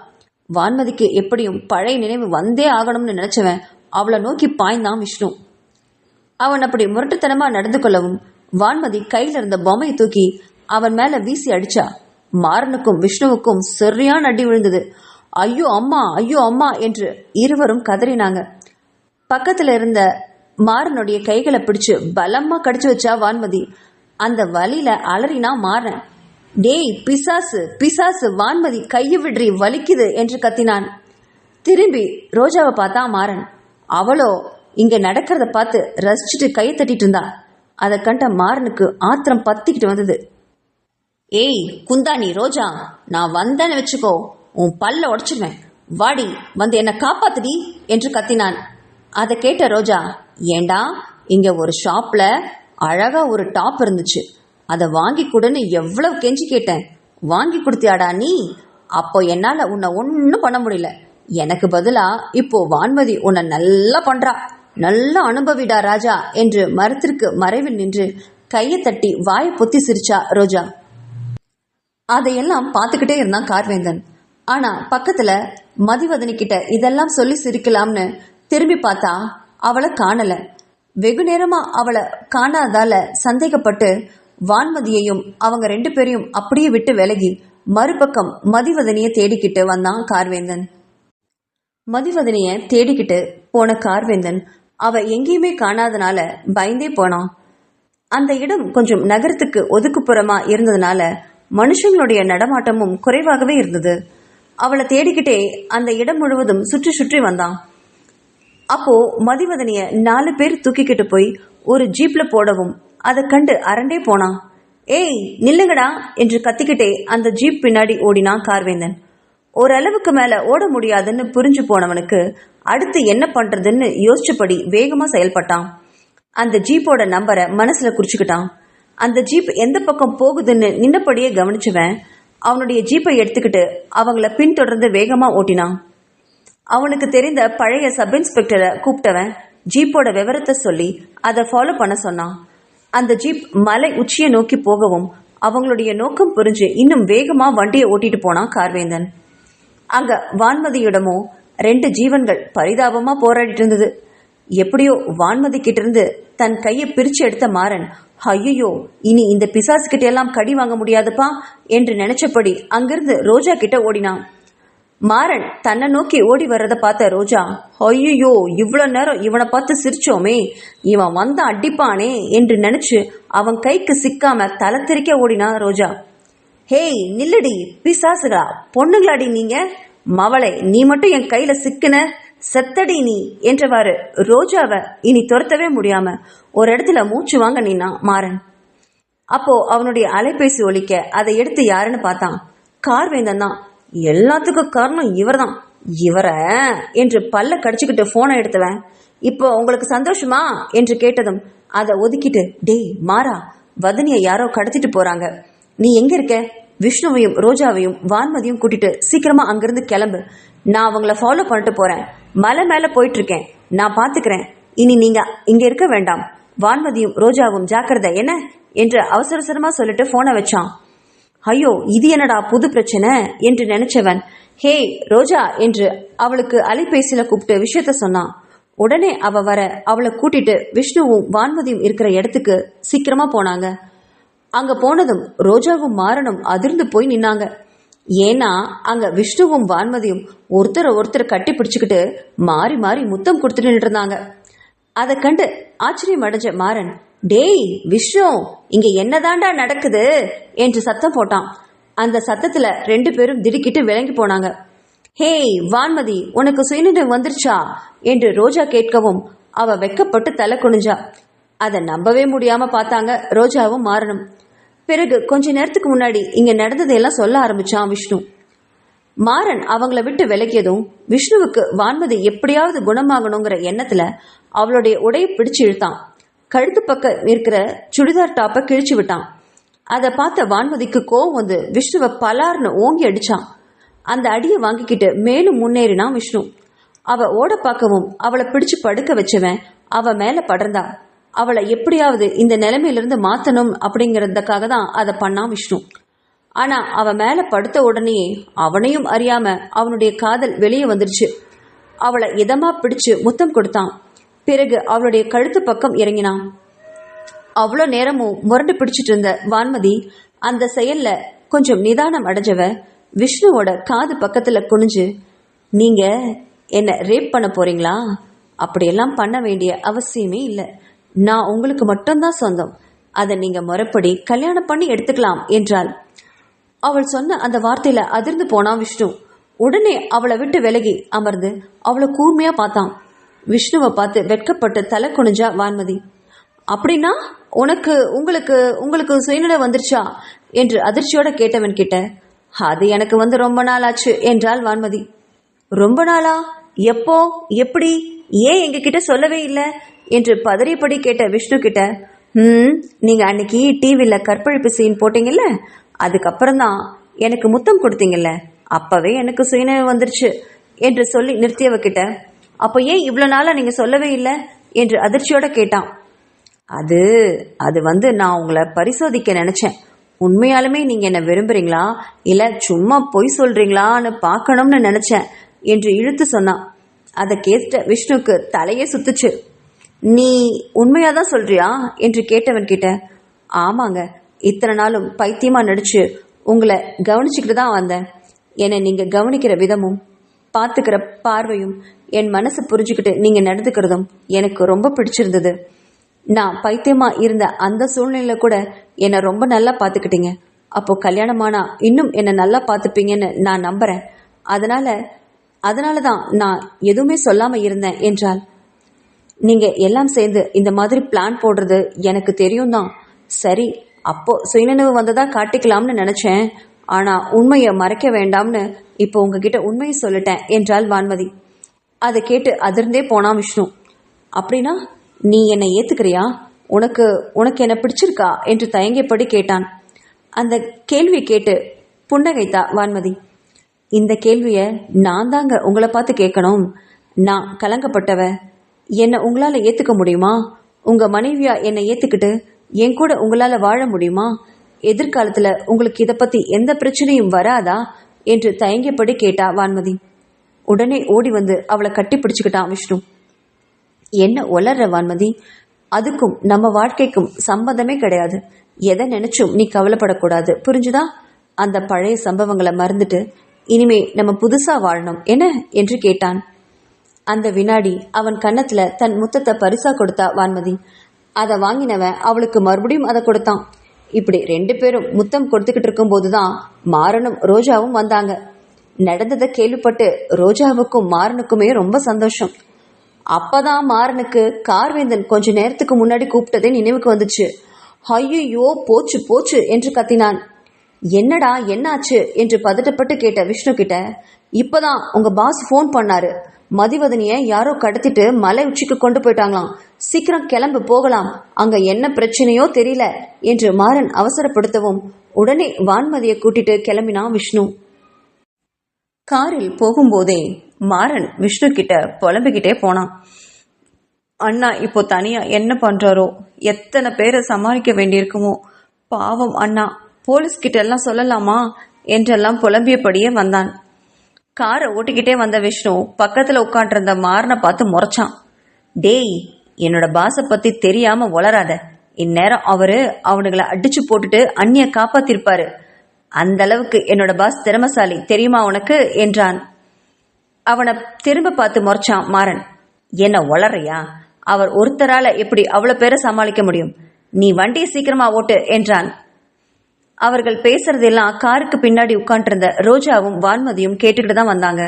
வான்மதிக்கு எப்படியும் பழைய நினைவு வந்தே ஆகணும்னு நினைச்சவன் அவளை நோக்கி பாய்ந்தான் விஷ்ணு. அவன் அப்படி முரட்டுத்தனமா நடந்து கொள்ளவும் வான்மதி கையில இருந்த பொம்மையை தூக்கி அவன் மேல வீசி அடிச்சா. மாறனுக்கும் விஷ்ணுவுக்கும் சரியான அடி விழுந்தது. ஐயோ அம்மா, ஐயோ அம்மா என்று இருவரும் கதறினாங்க. பக்கத்துல இருந்த மாறனுடைய கைகளை பிடிச்சு பலமா கடிச்சு வச்சா வான்மதி. அந்த வலியில அலறினா மாறன். டேய் பிசாசு பிசாசு, வான்மதி கையை விடுறி, வலிக்குது என்று கத்தினான். திரும்பி ரோஜாவை பார்த்தா மாறன். அவளோ இங்க நடக்கிறத பார்த்து ரசிச்சுட்டு கையை தட்டிட்டு இருந்தா. அதை கண்ட மாறனுக்கு ஆத்திரம் பத்திக்கிட்டு வந்தது. ஏய் குந்தாணி ரோஜா, நான் வந்தேன்னு வச்சுக்கோ, உன் பல்ல உடைச்சிருவேன், வாடி வந்து என்ன காப்பாத்துடி என்று கத்தினான். அதை கேட்ட ரோஜா, ஏண்டா இங்க ஒரு ஷாப்ல அழகா ஒரு டாப் இருந்துச்சு, அதை வாங்கி கொடுன்னு எவ்வளவு கெஞ்சி கேட்டேன். வாங்கி கொடுத்தியாடா நீ? அப்போ என்னால உன்னை ஒன்னும் பண்ண முடியல. எனக்கு பதிலா இப்போ வான்மதி உன்னை நல்லா பண்றா. நல்லா அனுபவிடா ராஜா என்று மரத்திற்கு மறைவில் நின்று கையை தட்டி வாயை பொத்தி சிரிச்சா ரோஜா. அதையெல்லாம் பார்த்துக்கிட்டே இருந்தான் கார்வேந்தன். ஆனா பக்கத்துல மதிவதனி கிட்ட இதெல்லாம் சொல்லி சிரிக்கலாம்னு திரும்பி பார்த்தா அவளை காணல. வெகு நேரமா அவளை காணாதால சந்தேகப்பட்டு வான்மதியையும் அவங்க 2 பேரையும் அப்படியே விட்டு விலகி மறுபக்கம் மதிவதனிய தேடிக்கிட்டு வந்தான் கார்வேந்தன். மதிவதனிய தேடிக்கிட்டு போன கார்வேந்தன் அவ எங்கேயுமே காணாதனால பயந்தே போனான். அந்த இடம் கொஞ்சம் நகரத்துக்கு ஒதுக்குப்புறமா இருந்ததுனால மனுஷங்களுடைய நடமாட்டமும் குறைவாகவே இருந்தது. அவளை தேடிக்கிட்டே அந்த இடம் முழுவதும் சுற்றி சுற்றி வந்தான். அப்போ மதிவதனிய 4 பேர் தூக்கிக்கிட்டு போய் ஒரு ஜீப்ல போடவும் அதை கண்டு அரண்டே போனான். ஏய் நில்லுங்கடா என்று கத்திக்கிட்டே அந்த ஜீப் பின்னாடி ஓடினான் கார்வேந்தன். ஓரளவுக்கு மேல ஓட முடியாதுன்னு புரிஞ்சு போனவனுக்கு அடுத்து என்ன பண்றதுன்னு யோசிச்சபடி வேகமா செயல்பட்டான். அந்த ஜீப்போட நம்பரை மனசுல குறிச்சுக்கிட்டான். அந்த ஜீப் எந்த பக்கம் போகுதுன்னு நின்னபடியே கவனிச்சவன் அவனுடைய ஜீப்பை எடுத்துக்கிட்டு அவங்கள பின்தொடர்ந்து வேகமா ஓட்டினான். அவனுக்கு தெரிந்த பழைய சப் இன்ஸ்பெக்டரை கூப்பிட்டவன் ஜீப்போட விவரத்தை சொல்லி அதை ஃபாலோ பண்ண சொன்னான். அந்த ஜீப் மலை உச்சியை நோக்கி போகவும் அவங்களுடைய நோக்கம் புரிஞ்சு இன்னும் வேகமா வண்டியை ஓட்டிட்டு போனான் கார்வேந்தன். அங்க வான்மதியிடமோ 2 ஜீவன்கள் பரிதாபமா போராடிட்டு இருந்தது. எப்படியோ வான்மதி கிட்ட இருந்து தன் கையை பிரிச்சு எடுத்த மாறன், ஐயோ இனி இந்த பிசாசு கிட்ட எல்லாம் கடி வாங்க முடியாதுப்பா என்று நினைச்சபடி அங்கிருந்து ரோஜா கிட்ட ஓடினான். மாறன் தன்னை நோக்கி ஓடி வர்றத பார்த்த ரோஜா, ஐயோ இவ்வளவு நேரம் இவனை பார்த்து சிரிச்சோமே, இவன் வந்த அடிப்பானே என்று நினைச்சு அவன் கைக்கு சிக்காம தலை திரிக்க ஓடினா ரோஜா. ஹேய் நில்லடி பிசாசுகளா, பொண்ணுங்களாடி நீங்க, மவளை நீ மட்டும் என் கையில சிக்குன, செத்தடி நீ என்றவாறு ரோஜாவை இனி துரத்தவே முடியாம ஒரு இடத்துல மூச்சு வாங்க நின்னா மாறன். அப்போ அவனுடைய அலைபேசி ஒலிக்க அதை எடுத்து யாருன்னு பார்த்தான். கார்வேந்தன் தான். எல்லாத்துக்கும் காரணம் இவர்தான், இவர என்று பல்ல கடிச்சுக்கிட்டு போனை எடுத்துவன். இப்போ உங்களுக்கு சந்தோஷமா என்று கேட்டதும் அதை ஒதுக்கிட்டு, டேய் மாறா, வதனிய யாரோ கடத்திட்டு போறாங்க, நீ எங்க இருக்க? விஷ்ணுவையும் ரோஜாவையும் வான்மதியும் கூட்டிட்டு சீக்கிரமா அங்கிருந்து கிளம்பு. நான் அவங்கள ஃபாலோ பண்ணிட்டு போறேன். மலை மேல போயிட்டு இருக்கேன், நான் பாத்துக்கிறேன். இனி நீங்க இங்க இருக்க வேண்டாம். வான்மதியும் ரோஜாவும் ஜாக்கிரதை என்ன என்று அவசரமா சொல்லிட்டு போனை வச்சான். ஐயோ இது என்னடா புது பிரச்சனை என்று நினைச்சவன், ஹே ரோஜா என்று அவளுக்கு அலைபேசியில கூப்பிட்டு விஷயத்த சொன்னான். உடனே அவ வர அவளை கூட்டிட்டு விஷ்ணுவும் வான்மதியும் இருக்கிற இடத்துக்கு சீக்கிரமா போனாங்க. அங்க போனதும் ரோஜாவும் மாறனும் அதிர்ந்து போய் நின்னாங்க. ஏன்னா அங்க விஷ்ணுவும் வான்மதியும் ஒருத்தர் கட்டி பிடிச்சுக்கிட்டு மாறி மாறி முத்தம் கொடுத்துட்டு இருந்தாங்க. அதை கண்டு ஆச்சரியம் அடைஞ்ச மாறன், டேய் விஷ்ணு, இங்க என்னதாண்டா நடக்குது என்று சத்தம் போட்டான். அந்த சத்தத்துல 2 பேரும் திடுக்கிட்டு விளங்கி போனாங்க. ஹேய் வான்மதி, உனக்கு சுயநினைவு வந்துருச்சா என்று ரோஜா கேட்கவும் அவ வெக்கப்பட்டு தலை குனிஞ்சா. அதை நம்பவே முடியாம பார்த்தாங்க ரோஜாவும் மாறனும். பிறகு கொஞ்ச நேரத்துக்கு முன்னாடி இங்க நடந்ததையெல்லாம் சொல்ல ஆரம்பிச்சான் விஷ்ணு. மாறன் அவங்கள விட்டு விலகியதும் விஷ்ணுவுக்கு வான்மதி எப்படியாவது குணமாகணுங்கிற எண்ணத்துல அவளுடைய உடையை பிடிச்சு இழுத்தான். கழுத்து பக்கம் இருக்கிற சுடிதார் டாப்பை கிழிச்சு விட்டான். அதை பார்த்த வான்மதிக்கு கோவம் வந்து விஷ்ணுவை பலார்னு ஓங்கி அடிச்சான். அந்த அடியை வாங்கிக்கிட்டு மேலும் முன்னேறினான் விஷ்ணு. அவ ஓட பார்க்கவும் அவளை பிடிச்சு படுக்க வச்சவன் அவ மேல படர்ந்தா. அவளை எப்படியாவது இந்த நிலைமையிலிருந்து மாத்தணும் அப்படிங்கறதுக்காக தான் அதை பண்ணான் விஷ்ணு. ஆனா அவ மேல படுத்த உடனே அவனையும் அறியாம அவனுடைய காதல் வெளியே வந்துருச்சு. அவளை இதமா பிடிச்சு முத்தம் கொடுத்தான். பிறகு அவளுடைய கழுத்து பக்கம் இறங்கினான். அவ்வளோ நேரமும் முரண்டு பிடிச்சிட்டு இருந்த வான்மதி அந்த செயல்ல கொஞ்சம் நிதானம் அடைஞ்சவ விஷ்ணுவோட காது பக்கத்துல குனிஞ்சு, நீங்க என்ன ரேப் பண்ண போறீங்களா? அப்படியெல்லாம் பண்ண வேண்டிய அவசியமே இல்லை. நான் உங்களுக்கு மட்டும்தான் சொந்தம். அதை நீங்க முறைப்படி கல்யாணம் பண்ணி எடுத்துக்கலாம் என்றாள். அவள் சொன்ன அந்த வார்த்தையில அதிர்ந்து போனான் விஷ்ணு. உடனே அவளை விட்டு விலகி அமர்ந்து அவளை கூர்மையா பார்த்தான். விஷ்ணுவை பார்த்து வெட்கப்பட்டு தலை குனிஞ்சா வான்மதி. அப்படின்னா உங்களுக்கு சுயநிலை வந்துருச்சா என்று அதிர்ச்சியோட கேட்டவன் கிட்ட, அது எனக்கு வந்து ரொம்ப நாள் ஆச்சு என்றாள் வான்மதி. ரொம்ப நாளா? எப்போ? எப்படி? ஏன் எங்க கிட்ட சொல்லவே இல்லை என்று பதறியபடி கேட்ட விஷ்ணு கிட்ட, நீங்க அன்னைக்கு டிவியில் கற்பழிப்பு சீன் போட்டீங்கல்ல, அதுக்கப்புறம் தான் எனக்கு முத்தம் கொடுத்தீங்கல்ல, அப்பவே எனக்கு சுயநினைவு வந்துருச்சு என்று சொல்லி நிறுத்தியவகிட்ட, அப்போ ஏன் இவ்வளோ நாளாக நீங்கள் சொல்லவே இல்லை என்று அதிர்ச்சியோட கேட்டான். அது அது நான் உங்களை பரிசோதிக்க நினைச்சேன். உண்மையாலுமே நீங்க என்ன விரும்புறீங்களா இல்ல சும்மா பொய் சொல்றீங்களான்னு பார்க்கணும்னு நினைச்சேன் என்று இழுத்து சொன்னான். அதை கேட்ட விஷ்ணுக்கு தலையே சுத்துச்சு. நீ உண்மையாதான் சொல்றியா என்று கேட்டவன் கிட்ட, ஆமாங்க, இத்தனை நாளும் பைத்தியமா நடிச்சு உங்களை கவனிச்சுக்கிட்டு தான் வந்தேன். என்னை நீங்க கவனிக்கிற விதமும் பார்த்துக்கிற பார்வையும் என் மனசு புரிஞ்சுக்கிட்டு நீங்க நடந்துக்கிறதும் எனக்கு ரொம்ப பிடிச்சிருந்தது. நான் பைத்தியமா இருந்த அந்த சூழ்நிலையில கூட என்னை ரொம்ப நல்லா பார்த்துக்கிட்டீங்க. அப்போ கல்யாணமானா இன்னும் என்னை நல்லா பார்த்துப்பீங்கன்னு நான் நம்புறேன். அதனால தான் நான் எதுவுமே சொல்லாம இருந்தேன் என்றால், நீங்க எல்லாம் சேர்ந்து இந்த மாதிரி பிளான் போடுறது எனக்கு தெரியும் தான். சரி, அப்போ சுயநினைவு வந்ததா காட்டிக்கலாம்னு நினைச்சேன். ஆனா உண்மையை மறைக்க வேண்டாம்னு இப்போ உங்ககிட்ட உண்மையை சொல்லிட்டேன் என்றாள் வான்மதி. அதை கேட்டு அதிர்ந்தே போனான் விஷ்ணு. அப்படின்னா நீ என்னை ஏத்துக்கிறியா? உனக்கு என்ன பிடிச்சிருக்கா என்று தயங்கியபடி கேட்டான். அந்த கேள்வி கேட்டு புன்னகைத்தா வான்மதி. இந்த கேள்வியை நான் தாங்க உங்களை பார்த்து கேட்கணும். நான் கலங்கப்பட்டவ. என்னை உங்களால ஏத்துக்க முடியுமா? உங்க மனைவியா என்னை ஏத்துக்கிட்டு என் கூட உங்களால வாழ முடியுமா? எதிர்காலத்துல உங்களுக்கு இதை பத்தி எந்த பிரச்சனையும் வராதா என்று தயங்கியபடி கேட்டா வான்மதி. உடனே ஓடி வந்து அவளை கட்டி பிடிச்சுக்கிட்டான் விஷ்ணு. என்ன உளர்ற வான்மதி? அதுக்கும் நம்ம வாழ்க்கைக்கும் சம்பந்தமே கிடையாது. எதை நினைச்சும் நீ கவலைப்படக்கூடாது, புரிஞ்சுதா? அந்த பழைய சம்பவங்களை மறந்துட்டு இனிமே நம்ம புதுசா வாழணும் என்ன என்று கேட்டான். அந்த வினாடி அவன் கன்னத்துல தன் முத்தத்தை பரிசா கொடுத்தா வான்மதி. அதை வாங்கினவன் அவளுக்கு மறுபடியும் அதை கொடுத்தான். இப்படி 2 பேரும் முத்தம் கொடுத்துக்கிட்டு இருக்கும் போதுதான் மாறனும் ரோஜாவும் வந்தாங்க. நடந்ததை கேள்விப்பட்டு ரோஜாவுக்கும் மாறனுக்குமே ரொம்ப சந்தோஷம். அப்பதான் மாறனுக்கு கார்வேந்தன் கொஞ்ச நேரத்துக்கு முன்னாடி கூப்பிட்டதே நினைவுக்கு வந்துச்சு. ஐயோ, போச்சு போச்சு என்று கத்தினான். என்னடா என்னாச்சு என்று பதட்டப்பட்டு கேட்ட விஷ்ணு கிட்ட, இப்பதான் உங்க பாஸ் போன் பண்ணாரு. மதிவதனிய யாரோ கடத்திட்டு மலை உச்சிக்கு கொண்டு போயிட்டாங்களாம். சீக்கிரம் கிளம்பு, போகலாம். அங்க என்ன பிரச்சனையோ தெரியல என்று மாறன் அவசரப்படுத்தவும் உடனே வான்மதியை கூட்டிட்டு கிளம்பினான் விஷ்ணு. காரில் போகும்போதே மாறன் விஷ்ணு கிட்ட புலம்பிக்கிட்டே போனான். அண்ணா இப்போ தனியா என்ன பண்றாரோ, எத்தனை பேரை சமாளிக்க வேண்டியிருக்குமோ, பாவம் அண்ணா, போலீஸ் கிட்ட எல்லாம் சொல்லலாமா என்றெல்லாம் புலம்பியபடியே வந்தான். காரை ஓட்டிக்கிட்டே வந்த விஷ்ணு பக்கத்துல உட்காண்டிருந்த மாறனை பார்த்து முறைச்சான். டேய், என்னோட பாச பத்தி தெரியாம வளராத. இந்நேரம் அவனுங்களை அடிச்சு போட்டுட்டு அண்ணிய காப்பாத்திருப்பாரு. அந்த அளவுக்கு என்னோட பாஸ் திறமசாலி தெரியுமா உனக்கு என்றான். அவனை திரும்ப பார்த்து முறைச்சான் மாறன். என்ன வளரையா? அவர் ஒருத்தரால எப்படி அவ்வளவு பேரை சமாளிக்க முடியும்? நீ வண்டியை சீக்கிரமா ஓட்டு என்றான். அவர்கள் பேசுறதெல்லாம் காருக்கு பின்னாடி உட்காண்டிருந்த ரோஜாவும் வான்மதியும் கேட்டுக்கிட்டு தான் வந்தாங்க.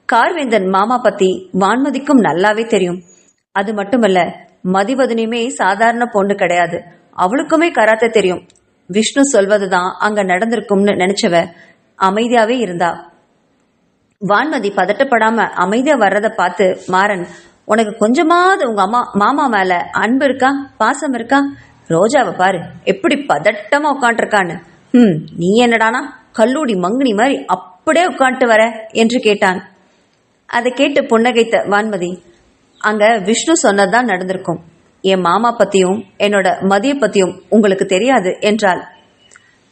கார்வேந்தன் மாமா பத்தி வான்மதிக்கும் நல்லாவே தெரியும். அது மட்டுமல்ல, மதிவதனியுமே சாதாரண பொண்ணு கிடையாது. அவளுக்குமே கராத்தே தெரியும். விஷ்ணு சொல்வதுதான் அங்க நடந்திருக்கும்னு நினைச்சவ அமைதியாவே இருந்தா. வான்மதி பதட்டப்படாம அமைதியா வர்றத பார்த்து மாறன், உனக்கு கொஞ்சமாவது உங்க மாமா மேல அன்பு இருக்கா, பாசம் இருக்கா? ரோஜாவை பாரு எப்படி பதட்டமா உட்காந்துருக்கான்னு. நீ என்னடானா கல்லூடி மங்குனி மாதிரி அப்படியே உட்காந்துட்டு வர என்று கேட்டான். அதை கேட்டு புன்னகைத்த வான்மதி, அங்க விஷ்ணு சொன்னதுதான் நடந்திருக்கும். என் மாமா பத்தியும் என்னோட மதிய பத்தியும் உங்களுக்கு தெரியாது என்றாள்.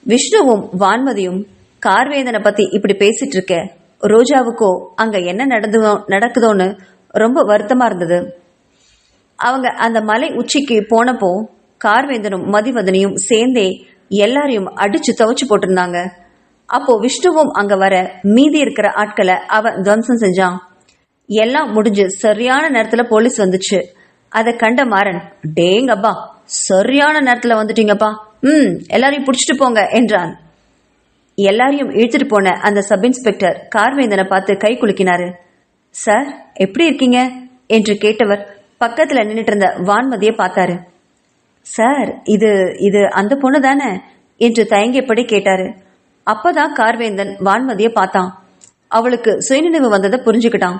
விஷ்ணுவும் வான்மதியும் கார்வேந்தனை பத்தி இப்படி பேசிட்டு இருக்க ரோஜாவுக்கோ அங்க என்ன நடக்குதோன்னு ரொம்ப வருத்தமா இருந்தது. அவங்க அந்த மலை உச்சிக்கு போனப்போ கார்வேந்தனும் மதிவதனியும் சேர்ந்தே எல்லாரையும் அடிச்சு துவைச்சு போட்டிருந்தாங்க. அப்போ விஷ்ணுவும் அங்க வர மீதி இருக்கிற ஆட்களை அவன் துவம்சம் செஞ்சான். எல்லாம் முடிஞ்சு சரியான நேரத்துல போலீஸ் வந்துச்சு. அதை கண்ட மாறன், டேங்கப்பா, சரியான நேரத்துல வந்துட்டீங்கப்பா, எல்லாரையும் பிடிச்சிட்டு போங்க என்றான். எல்லாரையும் இழுத்துட்டு போன அந்த சப் இன்ஸ்பெக்டர் கார்வேந்தனை பார்த்து கை குலுக்கினாரு. சார், எப்படி இருக்கீங்க என்று கேட்டவர் பக்கத்துல நின்றுட்டு இருந்த வான்மதியை பார்த்தாரு. சார், இது அந்த பொண்ணு தானே என்று தயங்கியபடி கேட்டாரு. அப்பதான் கார்வேந்தன் வான்மதியை பார்த்தான். அவளுக்கு சுயநினைவு வந்ததை புரிஞ்சுக்கிட்டான்.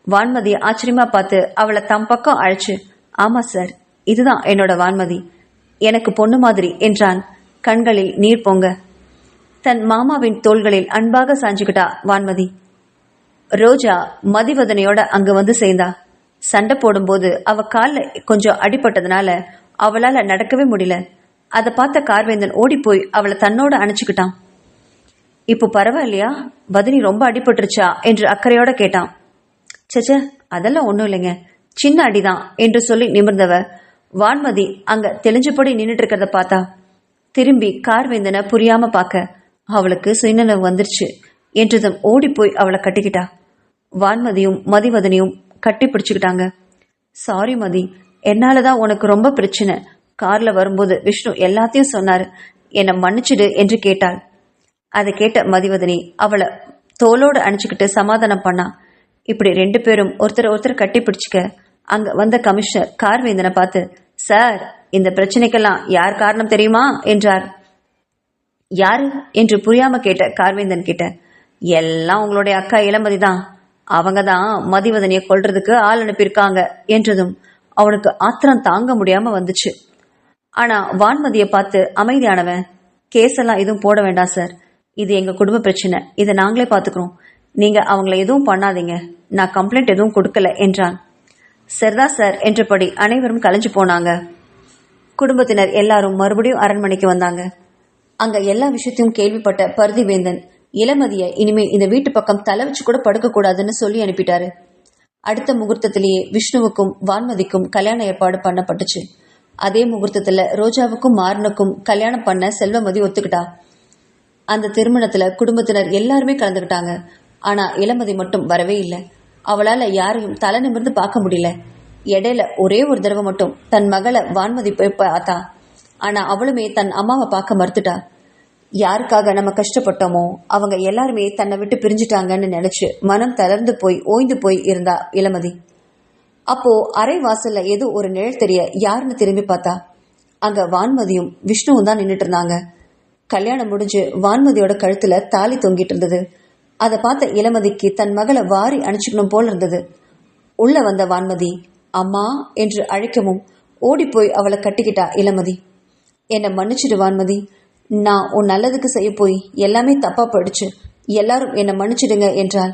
வான்மதியை ஆச்சரியமா பார்த்து அவளை தம் பக்கம் அழைச்சு ஆமா சார், இதுதான் என்னோட வான்மதி, எனக்கு பொண்ணு மாதிரி என்றான், கண்களில் நீர் பொங்க. தன் மாமாவின் தோள்களில் அன்பாக சாஞ்சுக்கிட்டா வான்மதி. ரோஜா மதிவதனையோட அங்க வந்து சேர்ந்தா. சண்டை போடும்போது அவ கால்ல கொஞ்சம் அடிபட்டதுனால அவளால நடக்கவே முடியல. அதை பார்த்த கார்வேந்தன் ஓடி போய் அவளை தன்னோட அணைச்சுக்கிட்டான். இப்போ பரவாயில்லையா, வதனி ரொம்ப அடிபட்டுருச்சா என்று அக்கறையோட கேட்டான். சச்ச, அதெல்லாம் ஒன்றும் இல்லைங்க, சின்ன அடிதான் என்று சொல்லி நிமிர்ந்தவ வான்மதி அங்க தெளிஞ்சபடி நின்றுட்டு இருக்கிறத பார்த்தா. திரும்பி கார்வேந்தனை புரியாம பார்க்க அவளுக்கு சுயநலம் வந்துருச்சு என்றதும் ஓடி போய் அவளை கட்டிக்கிட்டா. வான்மதியும் மதிவதனியும் கட்டி பிடிச்சுக்கிட்டாங்க. சாரி மதி, என்னாலதான் உனக்கு ரொம்ப பிரச்சனை. கார்ல வரும்போது விஷ்ணு எல்லாத்தையும் சொன்னாரு, என்னை மன்னிச்சிடு என்று கேட்டாள். அதை கேட்ட மதிவதனி அவளை தோளோடு அணைச்சுக்கிட்டு சமாதானம் பண்ணா. இப்படி 2 பேரும் ஒருத்தர் கட்டி பிடிச்சுக்க அங்க வந்த கமிஷனர் கார்வேந்தனை பார்த்து, சார், இந்த பிரச்சனைக்கெல்லாம் யார் காரணம் தெரியுமா என்றார். யாரு என்று புரியாம கேட்ட கார்வேந்தன் கிட்ட, எல்லாம் உங்களுடைய அக்கா இளமதி தான், அவங்க தான் மதிவதனியை கொல்றதுக்கு ஆள் அனுப்பியிருக்காங்க என்றதும் அவனுக்கு ஆத்திரம் தாங்க முடியாம வந்துச்சு. ஆனா வான்மதியை பார்த்து அமைதியானவன், கேஸெல்லாம் எதுவும் போட வேண்டாம் சார், இது எங்க குடும்ப பிரச்சனை, இதை நாங்களே பார்த்துக்கிறோம், நீங்க அவங்கள எதுவும் பண்ணாதீங்க, நான் கம்ப்ளைண்ட் எதுவும் கொடுக்கல என்றான். சரிதா சார் என்றபடி அனைவரும் கலைஞ்சு போனாங்க. குடும்பத்தினர் எல்லாரும் மறுபடியும் அரண்மனைக்கு வந்தாங்க. அங்க எல்லா விஷயத்தையும் கேள்விப்பட்ட பருதிவேந்தன் இளமதிய இனிமே இந்த வீட்டு பக்கம் தலை வச்சு கூட படுக்க கூடாதுன்னு சொல்லி அனுப்பிட்டாரு. அடுத்த முகூர்த்தத்திலேயே விஷ்ணுவுக்கும் வான்மதிக்கும் கல்யாண ஏற்பாடு பண்ணப்பட்டுச்சு. அதே முகூர்த்தத்துல ரோஜாவுக்கும் மாறனுக்கும் கல்யாணம் பண்ண செல்வமதி ஒத்துக்கிட்டா. அந்த திருமணத்துல குடும்பத்தினர் எல்லாருமே கலந்துக்கிட்டாங்க. ஆனா இளமதி மட்டும் வரவே இல்லை. அவளால யாரையும் தலை நிமிர்ந்து பார்க்க முடியல. இடையில ஒரே ஒரு தடவை மட்டும் தன் மகளை வான்மதி போய் பார்த்தா. ஆனா அவளுமே தன் அம்மாவை பார்க்க மறுத்துட்டா. யாருக்காக நம்ம கஷ்டப்பட்டோமோ அவங்க எல்லாருமே தன்னை விட்டு பிரிஞ்சுட்டாங்கன்னு நினைச்சு மனம் தளர்ந்து போய் ஓய்ந்து போய் இருந்தா இளமதி. அப்போ அரை வாசல்ல ஏதோ ஒரு நிழல் தெரிய யாருன்னு திரும்பி பார்த்தா. அங்க வான்மதியும் விஷ்ணுவும் தான் நின்றுட்டு இருந்தாங்க. கல்யாணம் முடிஞ்சு வான்மதியோட கழுத்துல தாலி தொங்கிட்டு இருந்தது. அதை பார்த்த இளமதிக்கு தன் மகளை வாரி அணைச்சுக்கணும் போல இருந்தது. உள்ள வந்த வான்மதி அம்மா என்று அழைக்கவும் ஓடி போய் அவளை கட்டிக்கிட்டா இளமதி. என்னை மன்னிச்சிடு வான்மதி, நான் உன் நல்லதுக்கு செய்ய போய் எல்லாமே தப்பா போயிடுச்சு, எல்லாரும் என்னை மன்னிச்சிடுங்க என்றாள்.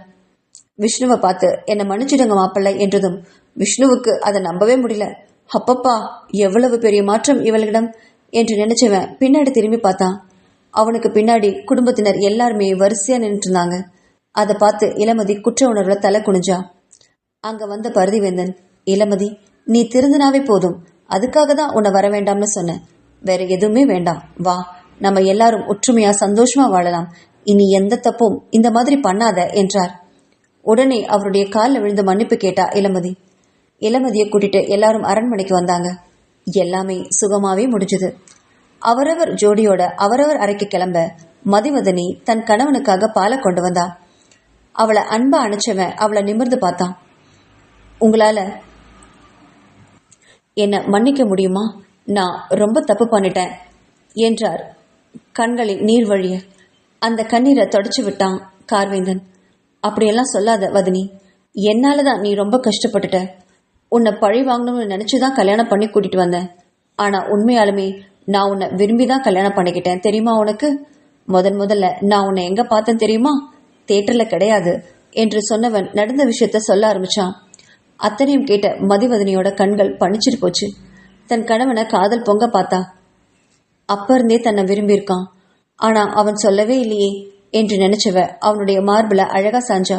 விஷ்ணுவை பார்த்து என்னை மன்னிச்சிடுங்க மாப்பிள்ளை என்றதும் விஷ்ணுவுக்கு அதை நம்பவே முடியல. அப்பப்பா, எவ்வளவு பெரிய மாற்றம் இவளிடம் என்று நினைச்சவன் பின்னாடி திரும்பி பார்த்தான். அவனுக்கு பின்னாடி குடும்பத்தினர் எல்லாருமே வரிசையா நின்றுட்டு இருந்தாங்க. அதை பார்த்து இளமதி குற்ற உணர்வுல தலை குனிஞ்சா. அங்க வந்த பருதிவேந்தன், இளமதி, நீ திருந்தினாவே போதும், அதுக்காக தான் உன்னை வர வேண்டாம்னு சொன்னேன், வேற எதுவுமே வேண்டாம், வா, நம்ம எல்லாரும் ஒற்றுமையா சந்தோஷமா வாழலாம், இனி எந்த தப்பும் இந்த மாதிரி பண்ணாத என்றார். உடனே அவருடைய காலில் விழுந்து மன்னிப்பு கேட்டா இளமதி. இளமதியை கூட்டிட்டு எல்லாரும் அரண்மனைக்கு வந்தாங்க. எல்லாமே சுகமாவே முடிஞ்சது. அவரவர் ஜோடியோட அவரவர் அறைக்கு கிளம்ப மதிவதனி தன் கணவனுக்காக பாலை கொண்டு வந்தா. அவளை அன்பா அணைச்சவன் அவளை நிமிர்ந்து பார்த்தான். உங்களால என்ன மன்னிக்க முடியுமா, நான் ரொம்ப தப்பு பண்ணிட்டேன் என்றார் கண்களில் நீர் வழிய. அந்த கண்ணீரை தொடச்சு விட்டான் கார்வேந்தன். அப்படியெல்லாம் சொல்லாத வதனி, என்னாலதான் நீ ரொம்ப கஷ்டப்பட்டுட்ட. உன்னை பழி வாங்கணும்னு நினைச்சுதான் கல்யாணம் பண்ணி கூட்டிட்டு வந்தேன். ஆனா உண்மையாலுமே நான் உன்னை விரும்பிதான் கல்யாணம் பண்ணிக்கிட்டேன் தெரியுமா உனக்கு. முதல்ல நான் உன்னை எங்க பார்த்தேன் தெரியுமா, தியேட்டர்ல கிடையாது என்று சொன்னவன் நடந்த விஷயத்த சொல்ல ஆரம்பிச்சான். அத்தனையும் கேட்ட மதிவதனியோட கண்கள் பணிச்சிட்டு போச்சு. தன் கணவனை காதல் பொங்க பார்த்தா. அப்ப இருந்தே தன்னை விரும்பியிருக்கான், ஆனா அவன் சொல்லவே இல்லையே என்று நினைச்சவ அவனுடைய மார்புல அழகா சாஞ்சா.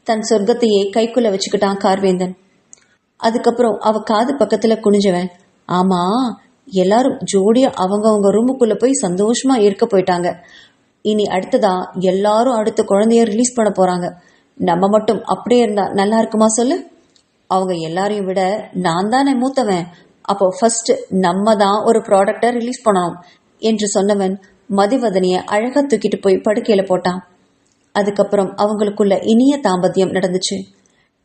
தன் சொர்க்கத்தையே கைக்குள்ள வச்சுக்கிட்டான் கார்வேந்தன். அதுக்கப்புறம் அவ காது பக்கத்துல குனிஞ்சவன், ஆமா, எல்லாரும் ஜோடியா அவங்க ரூமுக்குள்ள போய் சந்தோஷமா இருக்க போயிட்டாங்க. இனி அடுத்ததா எல்லாரும் அடுத்த குழந்தைய ரிலீஸ் பண்ண போறாங்க. நம்ம மட்டும் அப்படியே இருந்தா நல்லா இருக்குமா சொல்லு. அவங்க எல்லாரையும் விட நான் தானே மூத்தவன், அப்போ ஃபர்ஸ்ட் நம்ம தான் ஒரு ப்ராடக்டை ரிலீஸ் பண்ணணும் என்று சொன்னவன் மதிவதனிய அழகா தூக்கிட்டு போய் படுக்கையில போட்டான். அதுக்கப்புறம் அவங்களுக்குள்ள இனிய தாம்பத்தியம் நடந்துச்சு.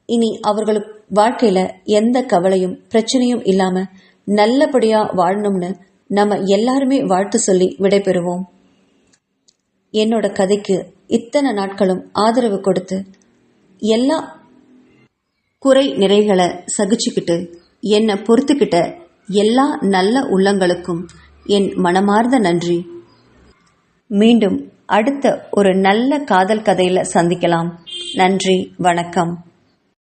இனி அவர்களுக்கு வாழ்க்கையில எந்த கவலையும் பிரச்சனையும் இல்லாம நல்லபடியா வாழணும்னு நம்ம எல்லாருமே வாழ்த்து சொல்லி விடைபெறுவோம். என்னோட கதைக்கு இத்தனை நாட்களும் ஆதரவு கொடுத்து எல்லா குறை நிறைகளை சகிச்சுக்கிட்டு என்னை பொறுத்துக்கிட்ட எல்லா நல்ல உள்ளங்களுக்கும் என் மனமார்ந்த நன்றி. மீண்டும் அடுத்த ஒரு நல்ல காதல் கதையில சந்திக்கலாம். நன்றி, வணக்கம்.